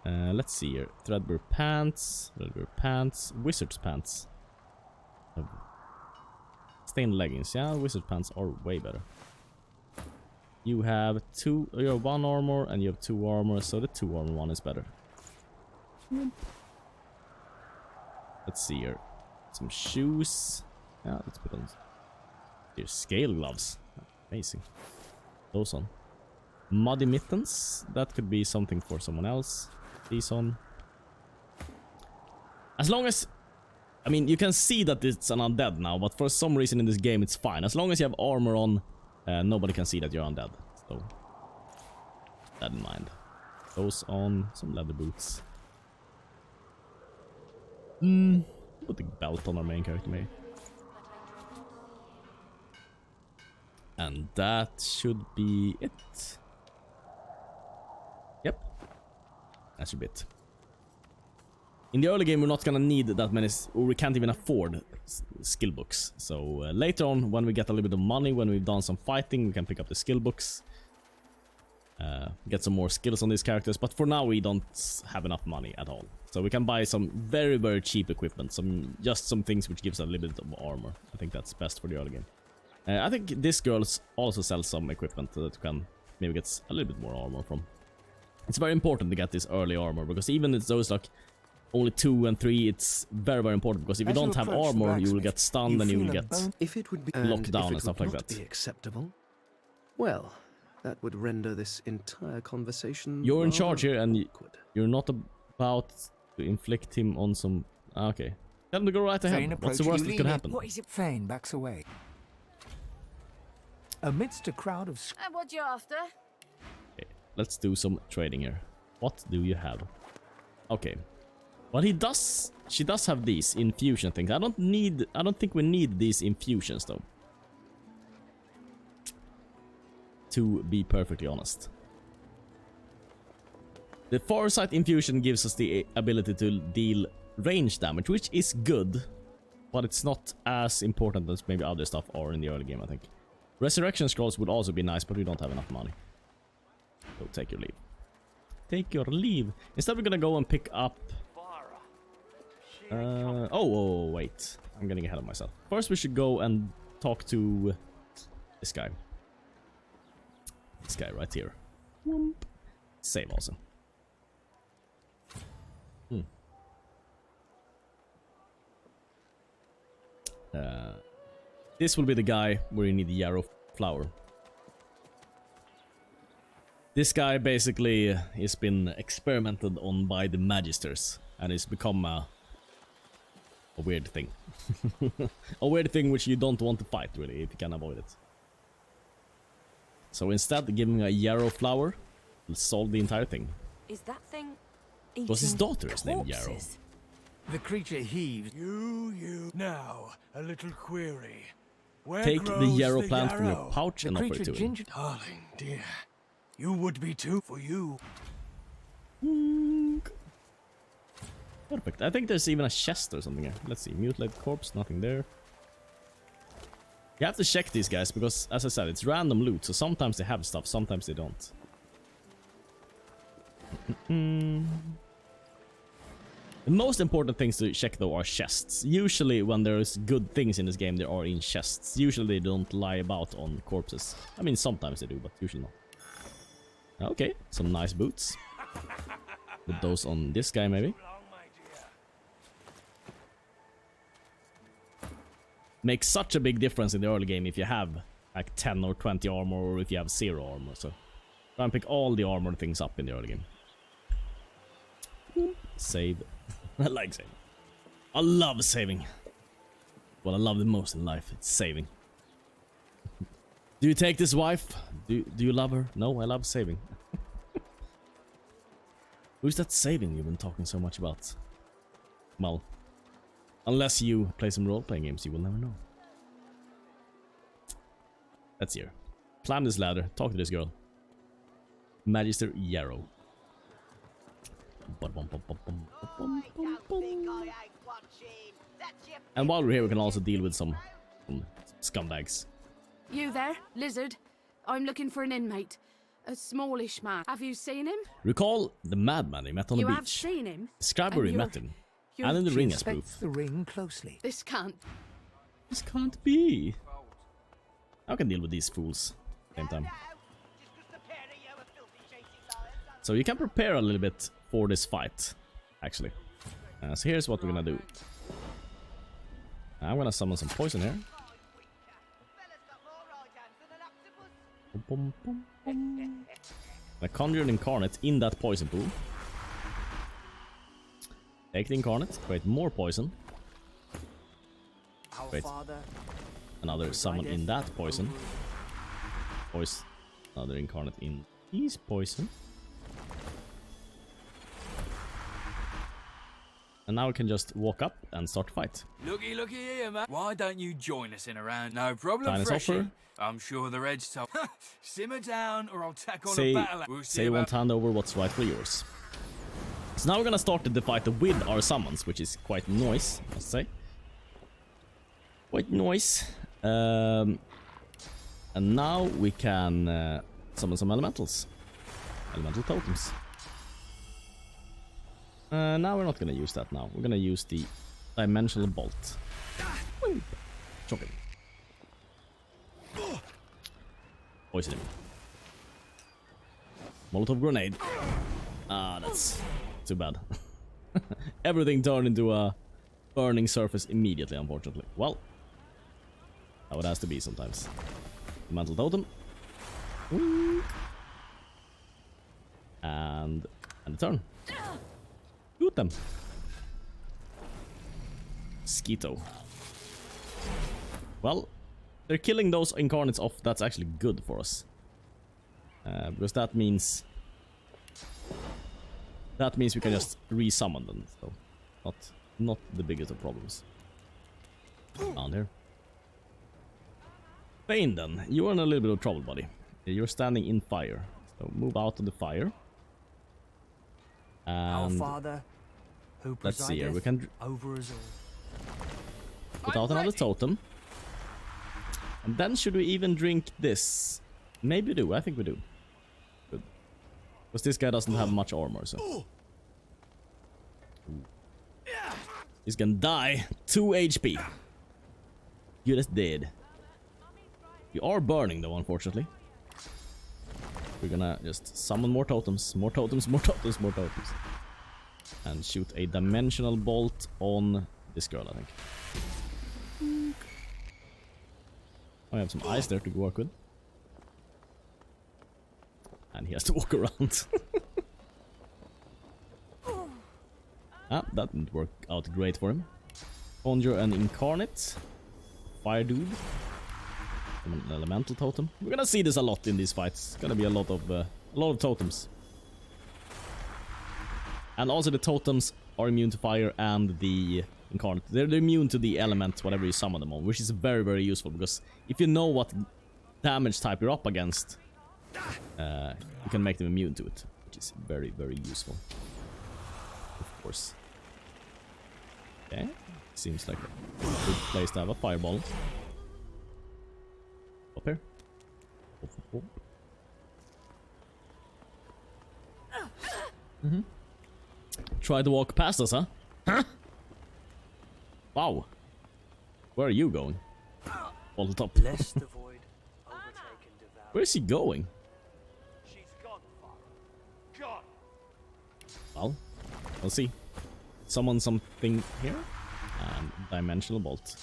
Let's see here. Threadbare pants, wizard's pants. Stained leggings. Yeah, wizard pants are way better. You have 1 armor and you have 2 armor, so the 2 armor one is better. Let's see here. Some shoes. Yeah, let's put on. Here's scale gloves. Amazing. Those on. Muddy mittens. That could be something for someone else. These on. As long as... I mean, you can see that it's an undead now, but for some reason in this game it's fine. As long as you have armor on, nobody can see that you're undead. So, that in mind. Those on. Some leather boots. Put the belt on our main character, maybe. And that should be it. Yep. That should be it. In the early game, we're not gonna need that many, or we can't even afford skill books. So later on, when we get a little bit of money, when we've done some fighting, we can pick up the skill books. Get some more skills on these characters. But for now, we don't have enough money at all. So we can buy some very, very cheap equipment. Just some things which gives a little bit of armor. I think that's best for the early game. I think this girl also sells some equipment that you can maybe get a little bit more armor from. It's very important to get this early armor, because even if it's those like only 2 and 3, it's very, very important, because if you don't have armor, you will get stunned and you will get locked down and stuff like that. Be acceptable? Well, that would render this entire conversation. You're in charge here, and you're not about to inflict him on some. Okay, tell him to go right ahead. What's the worst that could happen? What is it? Fane backs away. Amidst a crowd of... And what you after? Okay, let's do some trading here. What do you have? Okay. Well, she does have these infusion things. I don't think we need these infusions though. To be perfectly honest. The Farsight infusion gives us the ability to deal range damage, which is good. but it's not as important as maybe other stuff are in the early game, I think. Resurrection scrolls would also be nice, but we don't have enough money. So take your leave. Take your leave. Instead, we're gonna go and pick up... oh, wait. I'm getting ahead of myself. First, we should go and talk to this guy. This guy right here. Save also. This will be the guy where you need the yarrow flower. This guy basically has been experimented on by the Magisters and it's become a weird thing. A weird thing which you don't want to fight, really, if you can avoid it. So instead, giving a yarrow flower will solve the entire thing. Is that thing Because his daughter is named Yarrow. The creature heaves. Now, a little query. Where Take the grows yarrow the plant from your yarrow? pouch and offer it to him. Darling, dear. You would be too for you. Perfect. I think there's even a chest or something here. Let's see. Mutilated corpse, nothing there. You have to check these guys because, as I said, it's random loot. So sometimes they have stuff, sometimes they don't. The most important things to check though are chests. Usually when there's good things in this game, they are in chests. Usually they don't lie about on corpses. I mean, sometimes they do, but usually not. Okay, some nice boots. Put those on this guy maybe. Makes such a big difference in the early game if you have like 10 or 20 armor or if you have 0 armor. So try and pick all the armor things up in the early game. Save. I like saving. I love saving. What I love the most in life, it's saving. Do you take this wife? Do you love her? No, I love saving. Who's that saving you've been talking so much about? Well, unless you play some role-playing games, you will never know. That's here. Climb this ladder, talk to this girl. Magister Yarrow. And while we're here, we can also deal with some scumbags. You there, lizard? I'm looking for an inmate. A smallish man. Have you seen him? Recall the madman you met on the beach. You have seen him? Describe where you met him. And in the ring as proof. The ring closely. This can't be. I can deal with these fools. Same time. So you can prepare a little bit for this fight, actually. So here's what we're gonna do. I'm gonna summon some poison here. I conjure an incarnate in that poison pool. Take the incarnate, create more poison. Create another summon in that poison. Poison. Another incarnate in his poison. And now we can just walk up and start to fight. Looky here, man. Why don't you join us in a round? No problem, Kindness Freshie. offer. I'm sure the Red's told. Simmer down or I'll tack on Say, a battle. We'll say you won't hand over what's rightfully yours. So now we're gonna start the fight with our summons, which is quite nice, I must say. Quite nice. And now we can summon some elementals. Elemental totems. Now we're not gonna use that now. We're gonna use the dimensional bolt. Choke him. Poison him. Molotov grenade. Ah, that's too bad. Everything turned into a burning surface immediately, unfortunately. Well, how it has to be sometimes. The mantle totem. And a turn. Shoot them. Skeeto. Well, they're killing those incarnates off. That's actually good for us. Because that means we can just re-summon them. So not the biggest of problems. Down here. Bane then, you are in a little bit of trouble, buddy. You're standing in fire. So move out of the fire. And Our Father, who let's see here, we can over us all. Put out another totem. And then should we even drink this? Maybe we do. I think we do. Good. Because this guy doesn't have much armor, so. Ooh. He's gonna die. 2 HP. You're just dead. You are burning though, unfortunately. We're gonna just summon more totems. More totems, more totems, more totems. And shoot a dimensional bolt on this girl, I think. I have some ice there to work with. And he has to walk around. Ah, that didn't work out great for him. Conjure an incarnate. Fire dude. An elemental totem. We're gonna see this a lot in these fights. It's gonna be a lot of totems. And also the totems are immune to fire and the incarnate. They're immune to the element, whatever you summon them on, which is very, very useful because if you know what damage type you're up against, you can make them immune to it, which is very, very useful. Of course. Okay, seems like a good place to have a fireball. Up here. Try to walk past us, huh? Huh? Wow. Where are you going? On the top. Where is he going? Well, we'll see. Summon something here. And dimensional bolt.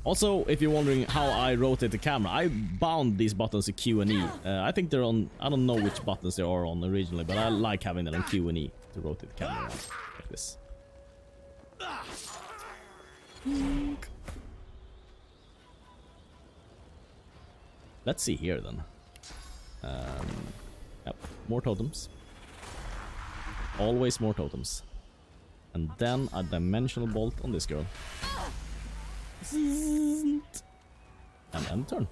Also, if you're wondering how I rotate the camera, I bound these buttons to Q and E. I think they're on, I don't know which buttons they are on originally, but I like having them on Q and E to rotate the camera around, like this. Let's see here then. Yep, more totems. Always more totems. And then a dimensional bolt on this girl. And end turn.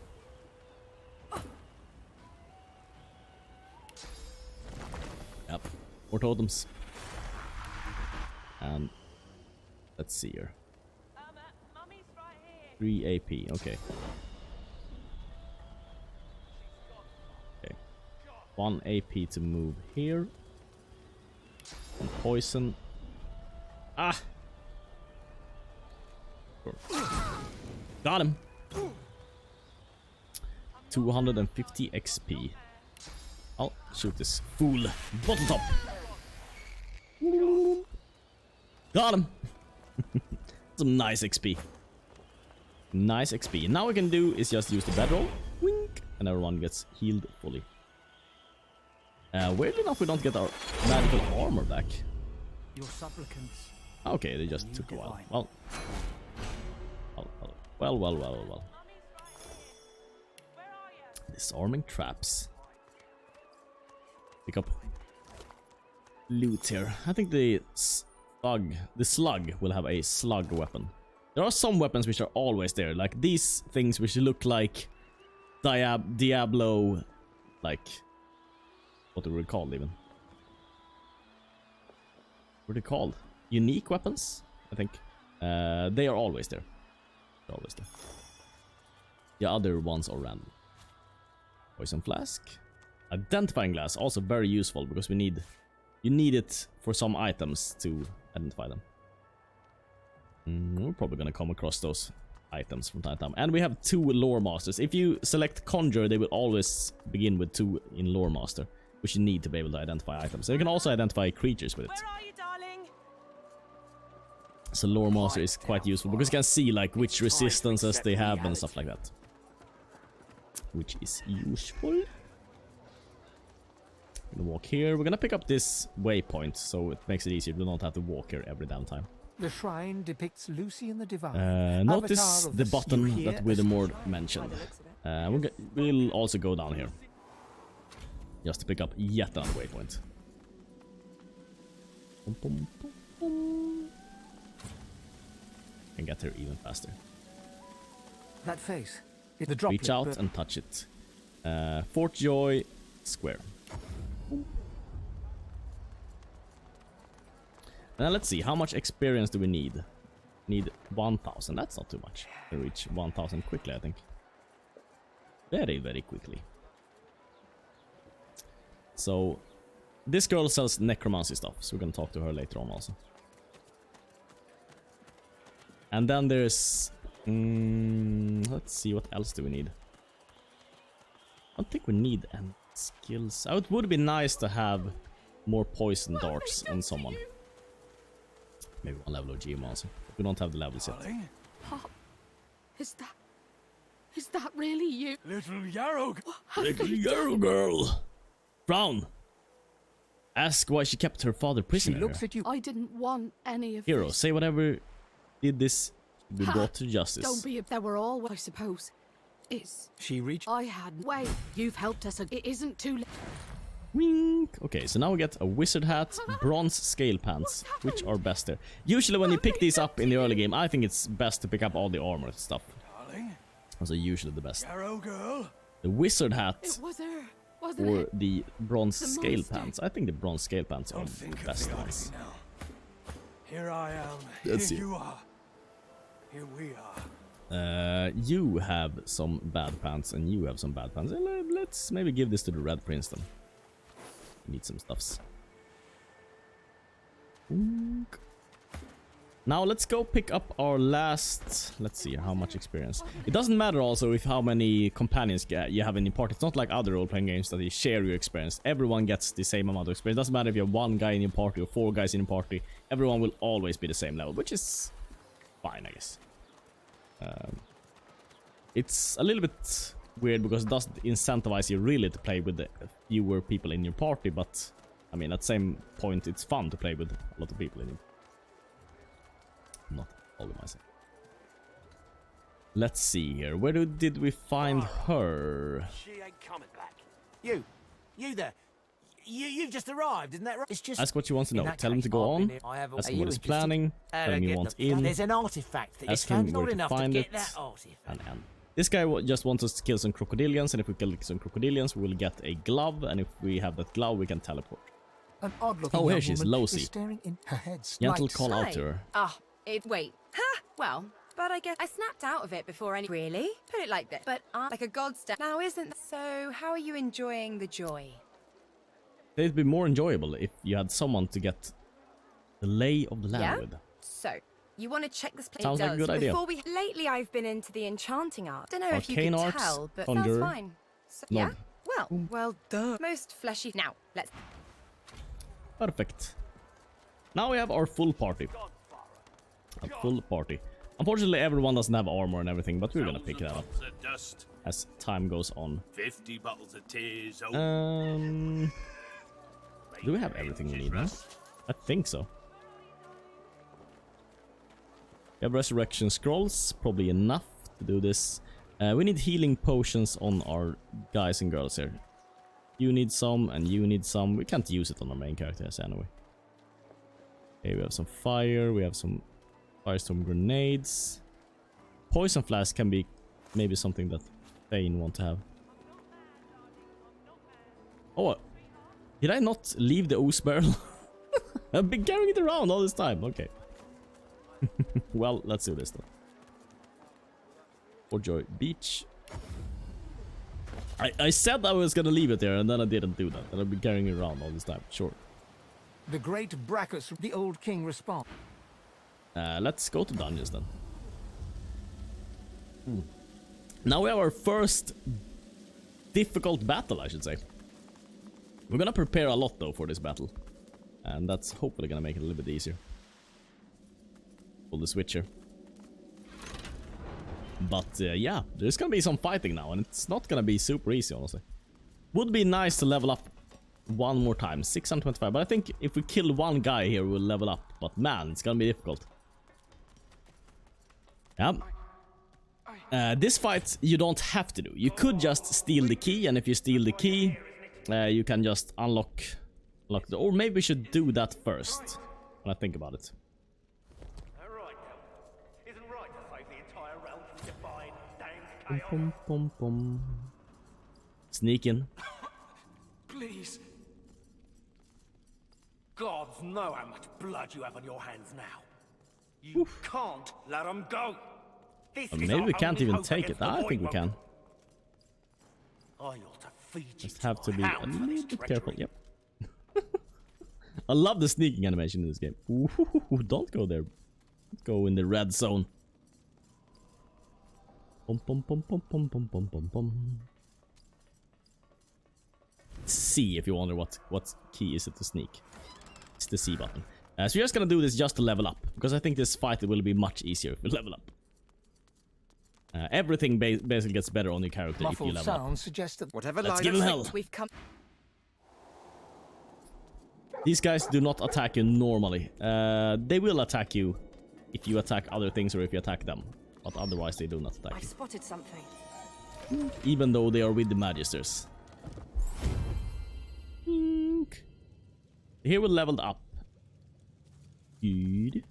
Yep, more totems. And let's see here. 3 AP, okay. Okay. 1 AP to move here. And poison. Ah! Got him. 250 XP. I'll shoot this fool. Bottle top. Got him. Some nice XP. Nice XP. Now what we can do is just use the bedroll. Wink. And everyone gets healed fully. Weirdly enough, we don't get our magical armor back. Your supplicants. Okay, they just took a while. Well. Disarming traps. Pick up loot here. I think the slug will have a slug weapon. There are some weapons which are always there, like these things which look like Diablo, like what are they called even? What are they called? Unique weapons, I think. They are always there. They're always there. The other ones are random. Poison flask. Identifying glass, also very useful because you need it for some items to identify them. We're probably gonna come across those items from time to time. And we have 2 lore masters. If you select conjure, they will always begin with 2 in lore master, which you need to be able to identify items. So you can also identify creatures with it. Where are you, darling? So lore master is quite useful because you can see like which resistances they have and stuff like that, which is useful. We're gonna walk here. We're gonna pick up this waypoint so it makes it easier. We don't have to walk here every damn time. The shrine depicts Lucy and the Divine. Notice the button that Withermore mentioned. We'll also go down here just to pick up yet another waypoint. And get here even faster. That face. The droplet. Reach out and touch it. Fort Joy Square. Now let's see, how much experience do we need? Need 1,000. That's not too much. To reach 1,000 quickly, I think. Very, very quickly. So, this girl sells necromancy stuff, so we're gonna talk to her later on also. And then there's... let's see, what else do we need? I don't think we need any skills. Oh, it would be nice to have more poison darts on someone. Maybe one level of GM also. We don't have the levels yet. Pop, is that really you? Little Yarrow. Little Yarrow girl. Frown. Ask why she kept her father prisoner. She looks at you. I didn't want any of Hero, this. say whatever did this be brought to justice. Don't be if there were all, I suppose. It's... She reached... I had... Wait, you've helped us. It isn't too late. Wink. Okay, so now we get a wizard hat, bronze scale pants, which are best there. Usually when you pick these up in the early game, I think it's best to pick up all the armor stuff. Darling. Those are usually the best. Yarrow girl. The wizard hat It was her, wasn't or it? the bronze The scale monster. pants. I think the bronze scale pants are Don't the think of best the ones. Odyssey now. Here I am. Let's Here see. you are. Here we are. You have some bad pants and you have some bad pants. Let's maybe give this to the Red Prince then. Need some stuffs. Wink. Now let's go pick up our last... Let's see how much experience. It doesn't matter also if how many companions you have in your party. It's not like other role-playing games that you share your experience. Everyone gets the same amount of experience. It doesn't matter if you have 1 guy in your party or 4 guys in your party. Everyone will always be the same level, which is fine, I guess. It's a little bit weird because it doesn't incentivize you really to play with the fewer people in your party, but I mean at the same point it's fun to play with a lot of people in it. Not all of myself. Let's see here. Where did we find her? She ain't coming back. You there. You've just arrived, isn't that right? It's just... Ask what she wants to In know. that Tell him case, to go I've on. been here. I have all- Ask Are him you what he's interested? planning. Tell him he get wants the- in. There's an artifact that Ask is him where not to enough to find get it. that artifact. And this guy just wants us to kill some crocodilians, and if we kill some crocodilians, we will get a glove, and if we have that glove, we can teleport. An odd-looking Oh, here young she is, woman Losi. is staring in her head. Gentle call out to her. Ah, wait. Ha! Well, but I guess I snapped out of it before any... Really? Put it like this. But like a godstep. Now isn't... So, how are you enjoying the joy? It'd be more enjoyable if you had someone to get the lay of the land with. So, you want to check this place? Sounds like a good idea. Before we... Lately, I've been into the enchanting art. Don't know if you Arcane can arts, tell, but conjure, that's fine. So, Nod. yeah? Well, duh. Most fleshy... Now, let's... Perfect. Now we have our full party. A full party. Unfortunately, everyone doesn't have armor and everything, but we're gonna pick that up as time goes on. 50 bottles of tears. Do we have everything we need now? I think so. We have resurrection scrolls, probably enough to do this. We need healing potions on our guys and girls here. You need some, and you need some. We can't use it on our main characters anyway. Okay, we have some fire, we have some firestorm grenades. Poison flask can be maybe something that Thane want to have. Oh, did I not leave the ooze barrel? I've been carrying it around all this time. Okay. Well, let's do this then. For Joy Beach. I said I was gonna leave it there, and then I didn't do that. And I've been carrying it around all this time. Sure. The great Brachus, the old king, responds. Let's go to dungeons then. Now we have our first difficult battle, I should say. We're gonna prepare a lot though for this battle, and that's hopefully gonna make it a little bit easier. Pull the switch here. But yeah, there's gonna be some fighting now, and it's not gonna be super easy, honestly. Would be nice to level up one more time, 625, but I think if we kill one guy here, we'll level up. But man, it's gonna be difficult. Yeah. This fight you don't have to do. You could just steal the key, and if you steal the key, you can just unlock the... Or maybe we should do that first, when I think about it. Pum, pum, pum. Sneak in. Please. Gods know how much blood you have on your hands now. You can't let them go. This is Maybe our we can't only even hope take it. against the I think we Void can. I ought to feed you Just have to be hound a for little this bit treachery. careful. Yep. I love the sneaking animation in this game. Ooh, don't go there. Go in the red zone. Bum, bum, bum, bum, bum, bum, bum, bum, bum. C, if you wonder what key is it to sneak. It's the C button. So we're just gonna do this just to level up, because I think this fight will be much easier if we level up. Everything basically gets better on your character if you Muffled level up. sounds suggest that Whatever Let's line give of him sight hell. We've come. These guys do not attack you normally. They will attack you if you attack other things or if you attack them. But otherwise they do not attack I've you. spotted something. Even though they are with the Magisters. Here we're leveled up. Good.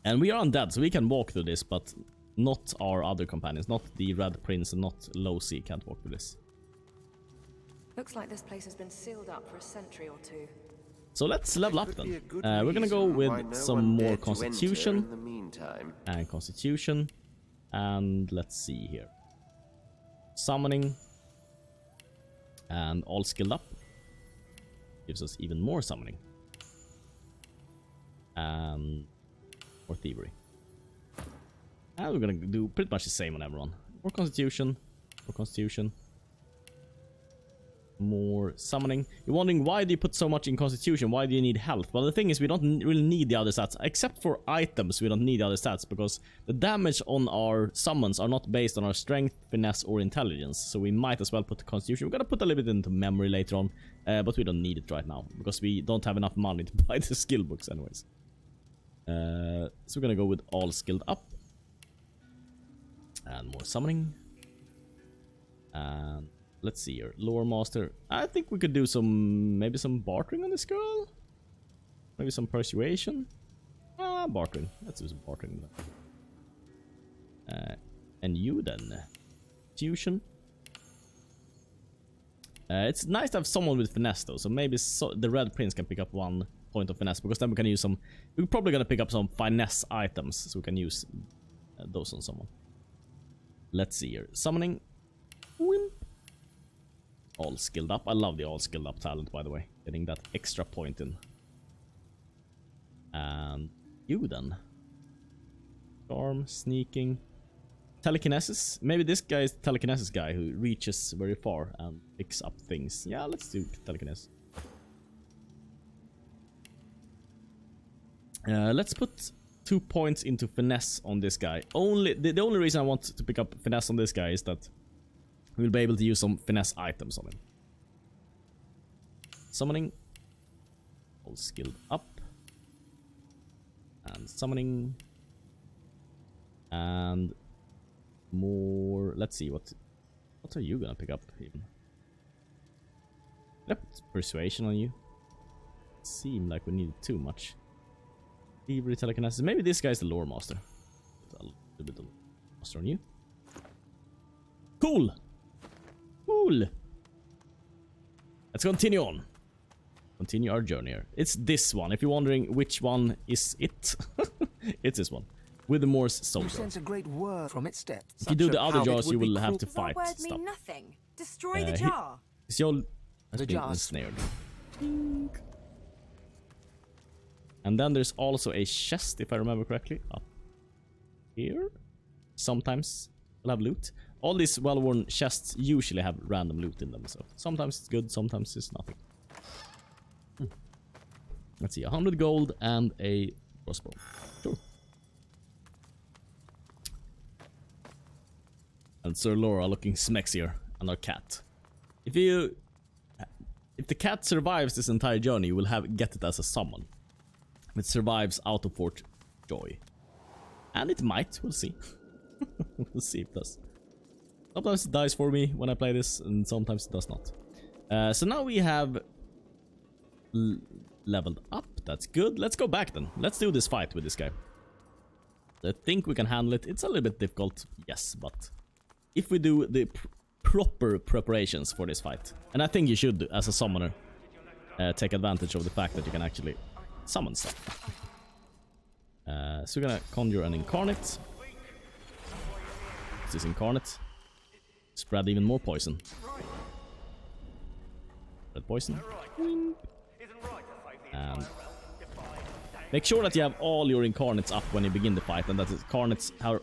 And we are undead, so we can walk through this, but not our other companions. Not the Red Prince and not Losi can't walk through this. Looks like this place has been sealed up for a century or two. So let's level up then. We're gonna go with some more Constitution. in the meantime. And Constitution. And let's see here. Summoning. And all skilled up. Gives us even more summoning. And more thievery. And we're gonna do pretty much the same on everyone. More Constitution. More Constitution. More summoning. You're wondering why do you put so much in Constitution? Why do you need health? Well, the thing is we don't really need the other stats. Except for items, we don't need the other stats because the damage on our summons are not based on our strength, finesse, or intelligence. So we might as well put the Constitution. We're gonna put a little bit into memory later on, but we don't need it right now because we don't have enough money to buy the skill books anyways. So we're gonna go with all skilled up. And more summoning. And let's see here. Lore Master. I think we could do maybe some bartering on this girl. Maybe some persuasion. Bartering. Let's do some bartering. And you then. Fusion. It's nice to have someone with finesse though. So maybe the Red Prince can pick up 1 point of finesse. Because then we can use some... We're probably going to pick up some finesse items. So we can use those on someone. Let's see here. Summoning. Wimp. All skilled up. I love the all skilled up talent, by the way. Getting that extra point in. And you then. Charm, sneaking. Telekinesis. Maybe this guy is the telekinesis guy who reaches very far and picks up things. Yeah, let's do telekinesis. Let's put 2 points into finesse on this guy. The only reason I want to pick up finesse on this guy is that we'll be able to use some finesse items on him. Summoning. All skilled up. And summoning. And more... Let's see, what are you gonna pick up even? Yep, persuasion on you. Seemed like we needed too much. Thievery, telekinesis. Maybe this guy's the lore master. A little bit of master on you. Cool! Cool! Let's continue on. Continue our journey here. It's this one. If you're wondering which one is it, it's this one. With the Morse you soldier. sense a great word from its depths. If you do the other jars, you will have to Does our fight word stuff. mean nothing? Destroy the jar. Is your The jar ensnared. And then there's also a chest, if I remember correctly, up here. Sometimes we'll have loot. All these well-worn chests usually have random loot in them, so sometimes it's good, sometimes it's nothing. Let's see, 100 gold and a crossbow. Sure. And Sir Laura looking smexier, and our cat. If the cat survives this entire journey, you will get it as a summon. If it survives out of Fort Joy. And it might, we'll see. We'll see if it does. Sometimes it dies for me when I play this, and sometimes it does not. So now we have leveled up. That's good. Let's go back then. Let's do this fight with this guy. I think we can handle it. It's a little bit difficult, yes, but if we do the proper preparations for this fight, and I think you should, as a summoner, take advantage of the fact that you can actually summon stuff. So we're gonna conjure an incarnate. This is incarnate. Spread even more poison. Spread poison. And make sure that you have all your incarnates up when you begin the fight, and that the incarnates have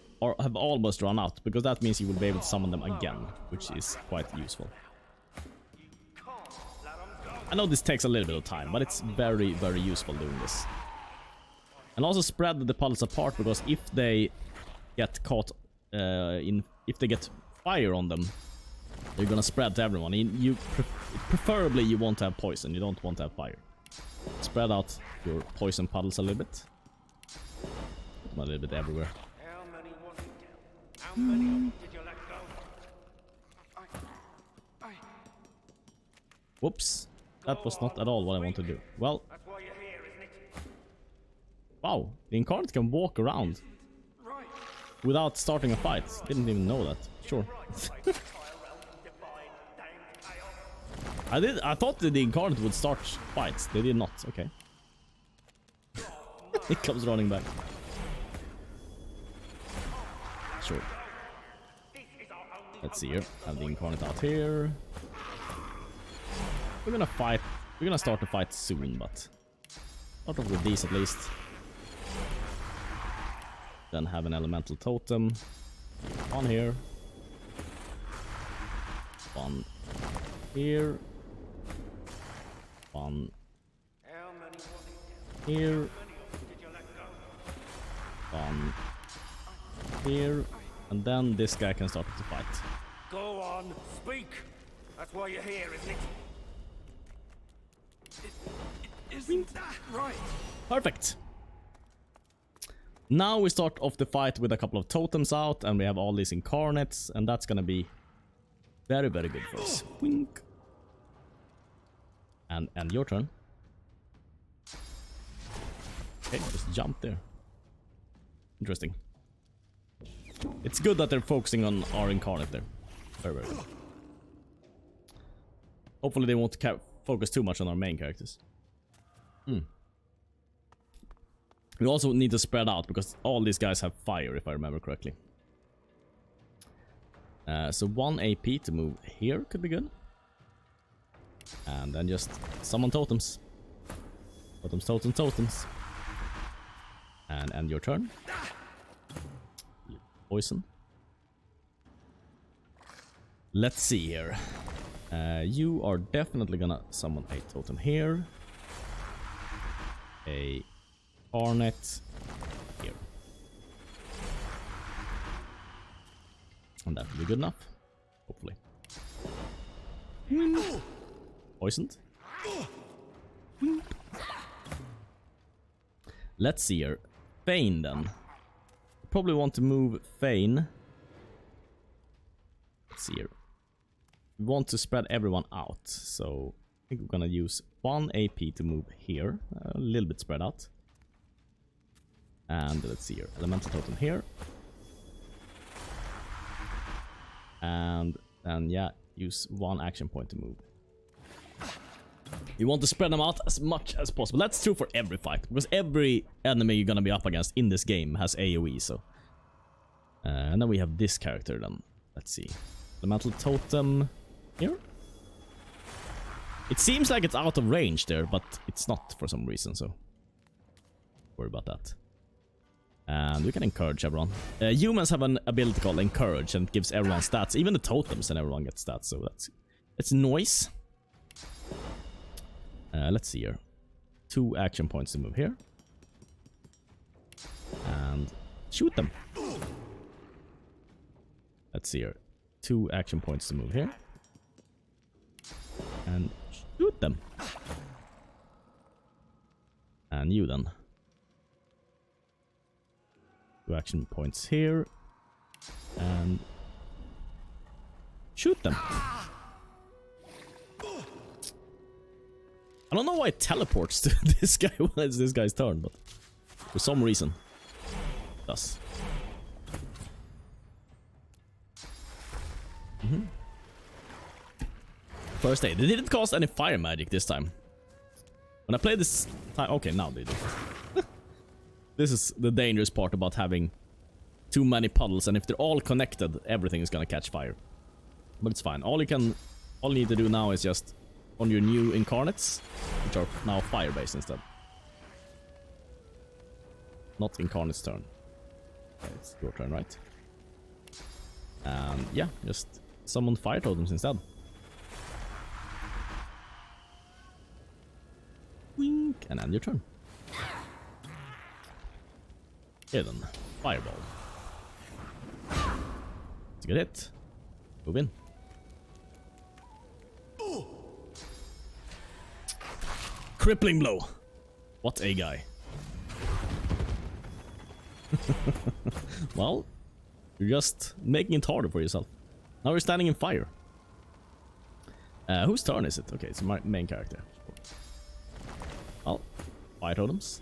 almost run out, because that means you will be able to summon them again, which is quite useful. I know this takes a little bit of time, but it's very, very useful doing this. And also spread the puddles apart, because if they get caught if they get fire on them, they're gonna spread to everyone. Preferably you want to have poison, you don't want to have fire. Spread out your poison puddles a little bit. Put them a little bit everywhere. How many did you let go? Whoops. That was not at all what I want to do. Well. Wow, the incarnate can walk around without starting a fight. Didn't even know that. Sure. I thought that the incarnate would start fights. They did not. Okay. It comes running back. Sure. Let's see here. Have the incarnate out here. We're gonna fight. We're gonna start the fight soon, but start off with these at least. Then have an elemental totem. One here. One here. One here. One here. And then this guy can start to fight. Go on, speak. That's why you're here, isn't it? Isn't that right? Perfect. Now we start off the fight with a couple of totems out, and we have all these incarnates, and that's gonna be very, very good for us. Wink. And your turn. Okay, just jump there. Interesting. It's good that they're focusing on our incarnate there. Very, very good. Hopefully they won't focus too much on our main characters. We also need to spread out, because all these guys have fire, if I remember correctly. So 1 AP to move here could be good. And then just summon totems. Totems, totems, totems. And end your turn. Poison. Let's see here. You are definitely gonna summon a totem here. A Hornet here. And that will be good enough. Hopefully. Poisoned. Let's see here. Fane then. Probably want to move Fane. Let's see here. We want to spread everyone out. So I think we're gonna use 1 AP to move here. A little bit spread out. And let's see here. Elemental totem here. And yeah, use 1 action point to move. You want to spread them out as much as possible. That's true for every fight, because every enemy you're gonna be up against in this game has AoE. So, and then we have this character. Then let's see, elemental totem here. It seems like it's out of range there, but it's not for some reason. So, worry about that. And we can encourage everyone. Humans have an ability called encourage, and it gives everyone stats, even the totems, and everyone gets stats. So it's noise. Let's see here. 2 action points to move here. And shoot them. Let's see here. 2 action points to move here. And shoot them. And you then. 2 action points here. And shoot them. I don't know why it teleports to this guy when it's this guy's turn, but for some reason it does. First aid. They didn't cast any fire magic this time. When I play this time... Okay, now they do. This is the dangerous part about having too many puddles, and if they're all connected, everything is gonna catch fire. But it's fine. All you need to do now is just on your new incarnates, which are now fire-based instead. Not incarnate's turn. Okay, it's your turn, right? And yeah, just summon fire totems instead. Wink, and end your turn. Okay then, fireball. It's a good hit. Move in. Crippling blow. What a guy. Well, you're just making it harder for yourself. Now we're standing in fire. Whose turn is it? Okay, it's my main character. Well, fire totems.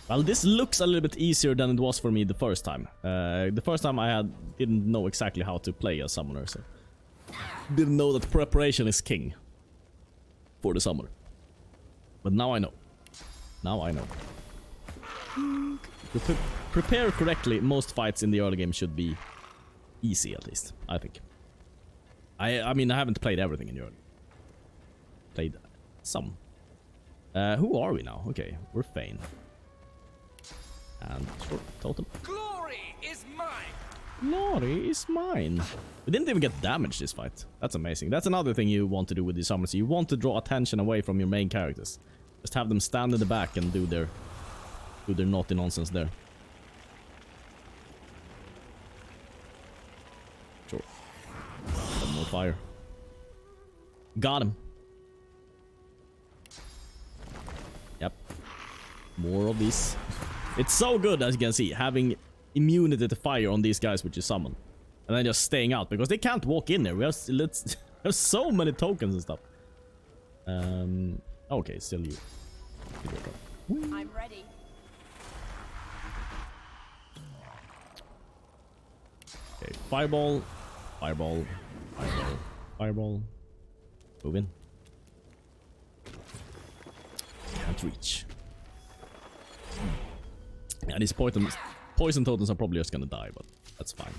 Well, this looks a little bit easier than it was for me the first time. The first time I didn't know exactly how to play a summoner, so didn't know that preparation is king for the summoner. But now I know. Now I know. Prepare correctly. Most fights in the early game should be easy, at least, I think. I mean, I haven't played everything in the early. Played some. Who are we now? Okay, we're Fane. And short totem. Glory is mine. Glory is mine. We didn't even get damaged this fight. That's amazing. That's another thing you want to do with these summons. You want to draw attention away from your main characters. Just have them stand in the back and do their naughty nonsense there. Sure. One more fire. Got him. Yep. More of these. It's so good, as you can see, having immunity to fire on these guys which you summon. And then just staying out, because they can't walk in there. We have so many tokens and stuff. Okay, still you. I'm ready. Okay, fireball, fireball, fireball, fireball. Move in. Can't reach. Yeah, these poison totems are probably just gonna die, but that's fine.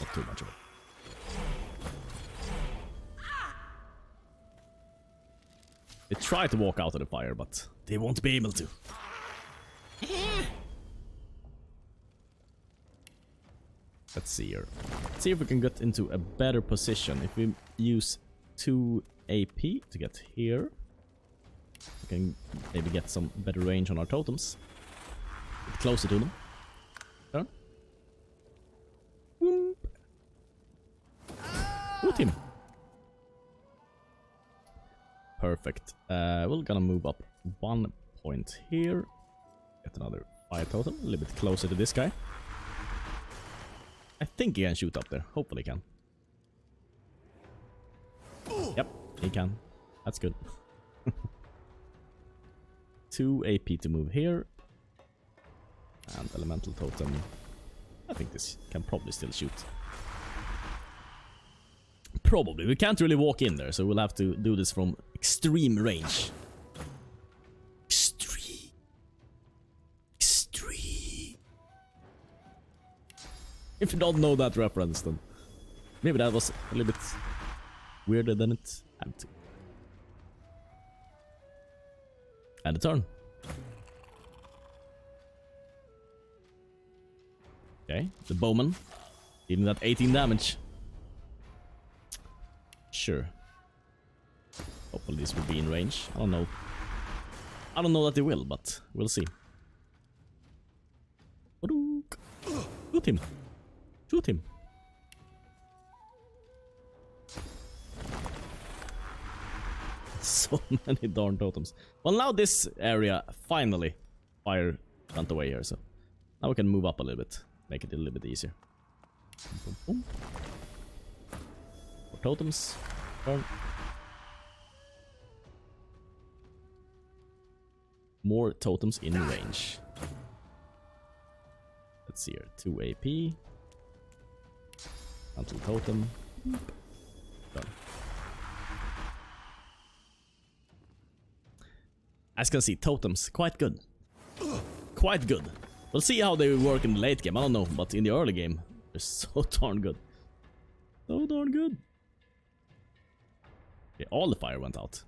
Not too much of it. They try to walk out of the fire, but they won't be able to. Let's see here. Let's see if we can get into a better position. If we use 2 AP to get here, we can maybe get some better range on our totems. Get closer to them. Turn. Whoop. Shoot him. Perfect. We're gonna move up 1 point here. Get another fire totem. A little bit closer to this guy. I think he can shoot up there. Hopefully he can. Yep, he can. That's good. 2 AP to move here. And elemental totem. I think this can probably still shoot. Probably. We can't really walk in there, so we'll have to do this from extreme range. Extreme. If you don't know that reference, then maybe that was a little bit weirder than it had to. And a turn. Okay, the bowman dealing that 18 damage. Sure. Hopefully this will be in range. I don't know. I don't know that they will, but we'll see. Shoot him. Shoot him. So many darn totems. Well, now this area finally fire went away here, so now we can move up a little bit, make it a little bit easier. Boom, boom, boom. More totems. Turn. More totems in range. Let's see here. 2 AP. Until totem. Done. As you can see, totems, quite good. Quite good. We'll see how they work in the late game, I don't know, but in the early game, they're so darn good. So darn good. Okay, all the fire went out.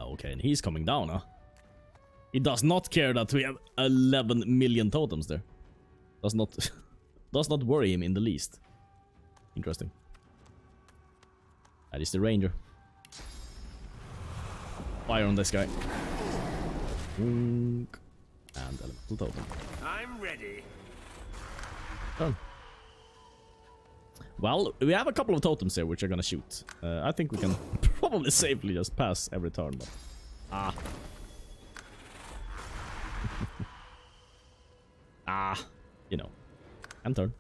Okay, and he's coming down, huh? He does not care that we have 11 million totems there. Does not worry him in the least. Interesting. That is the ranger. Fire on this guy. And elemental totem. I'm ready. Done. Well, we have a couple of totems here which are gonna shoot. I think we can probably safely just pass every turn, but... you know. And turn.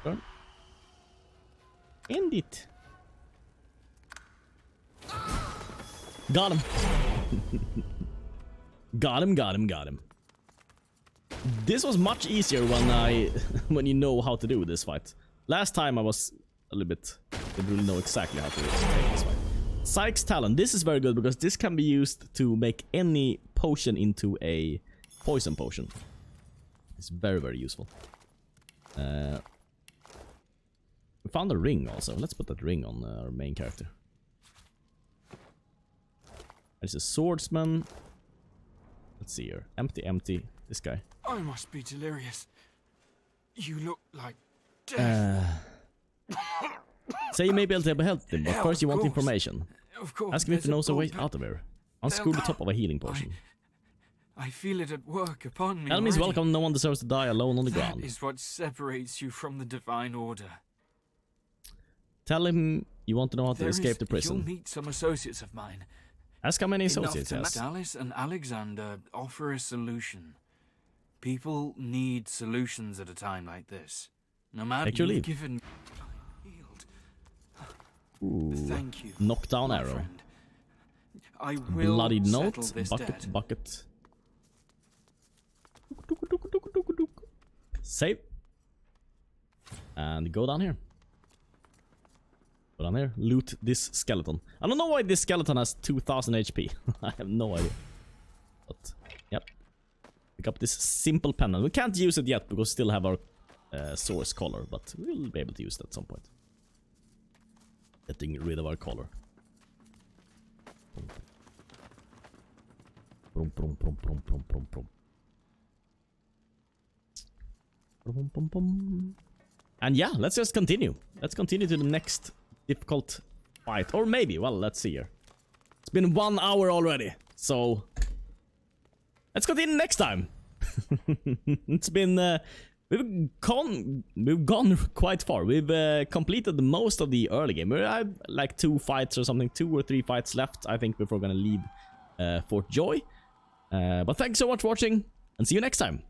Turn. End it. Got him. Got him. This was much easier when you know how to do this fight. Last time I was a little bit... didn't really know exactly how to take this fight. Sykes Talon. This is very good because this can be used to make any potion into a poison potion. It's very, very useful. We found a ring also. Let's put that ring on our main character. There's a swordsman. Let's see here. Empty. This guy. I must be delirious. You look like death. Say you may be able to help him, but first you want information. Of course. Ask him if he knows a way out of here. Unscrew the top of a healing potion. I feel it at work upon me. Enemies welcome, no one deserves to die alone on the ground. That is what separates you from the Divine Order. Tell him you want to know how to escape the prison. You'll meet some associates of mine. Ask how many associates he has. Dallas and Alexander offer a solution. People need solutions at a time like this. No matter Take your leave. Given... Ooh, thank you. Knockdown arrow. Friend. I will Bloodied note. this Bucket. Save. And go down here. Go down here. Loot this skeleton. I don't know why this skeleton has 2000 HP. I have no idea. But, yep. Pick up this simple pendant. We can't use it yet because we still have our source collar, but we'll be able to use that at some point. Getting rid of our collar. And yeah, let's just continue. Let's continue to the next difficult fight. Or maybe, well, let's see here. It's been 1 hour already, so let's continue next time. It's been we've gone quite far. We've completed most of the early game. We have like 2 fights or something, 2 or 3 fights left, I think, before we're gonna leave Fort Joy. But thanks so much for watching, and see you next time.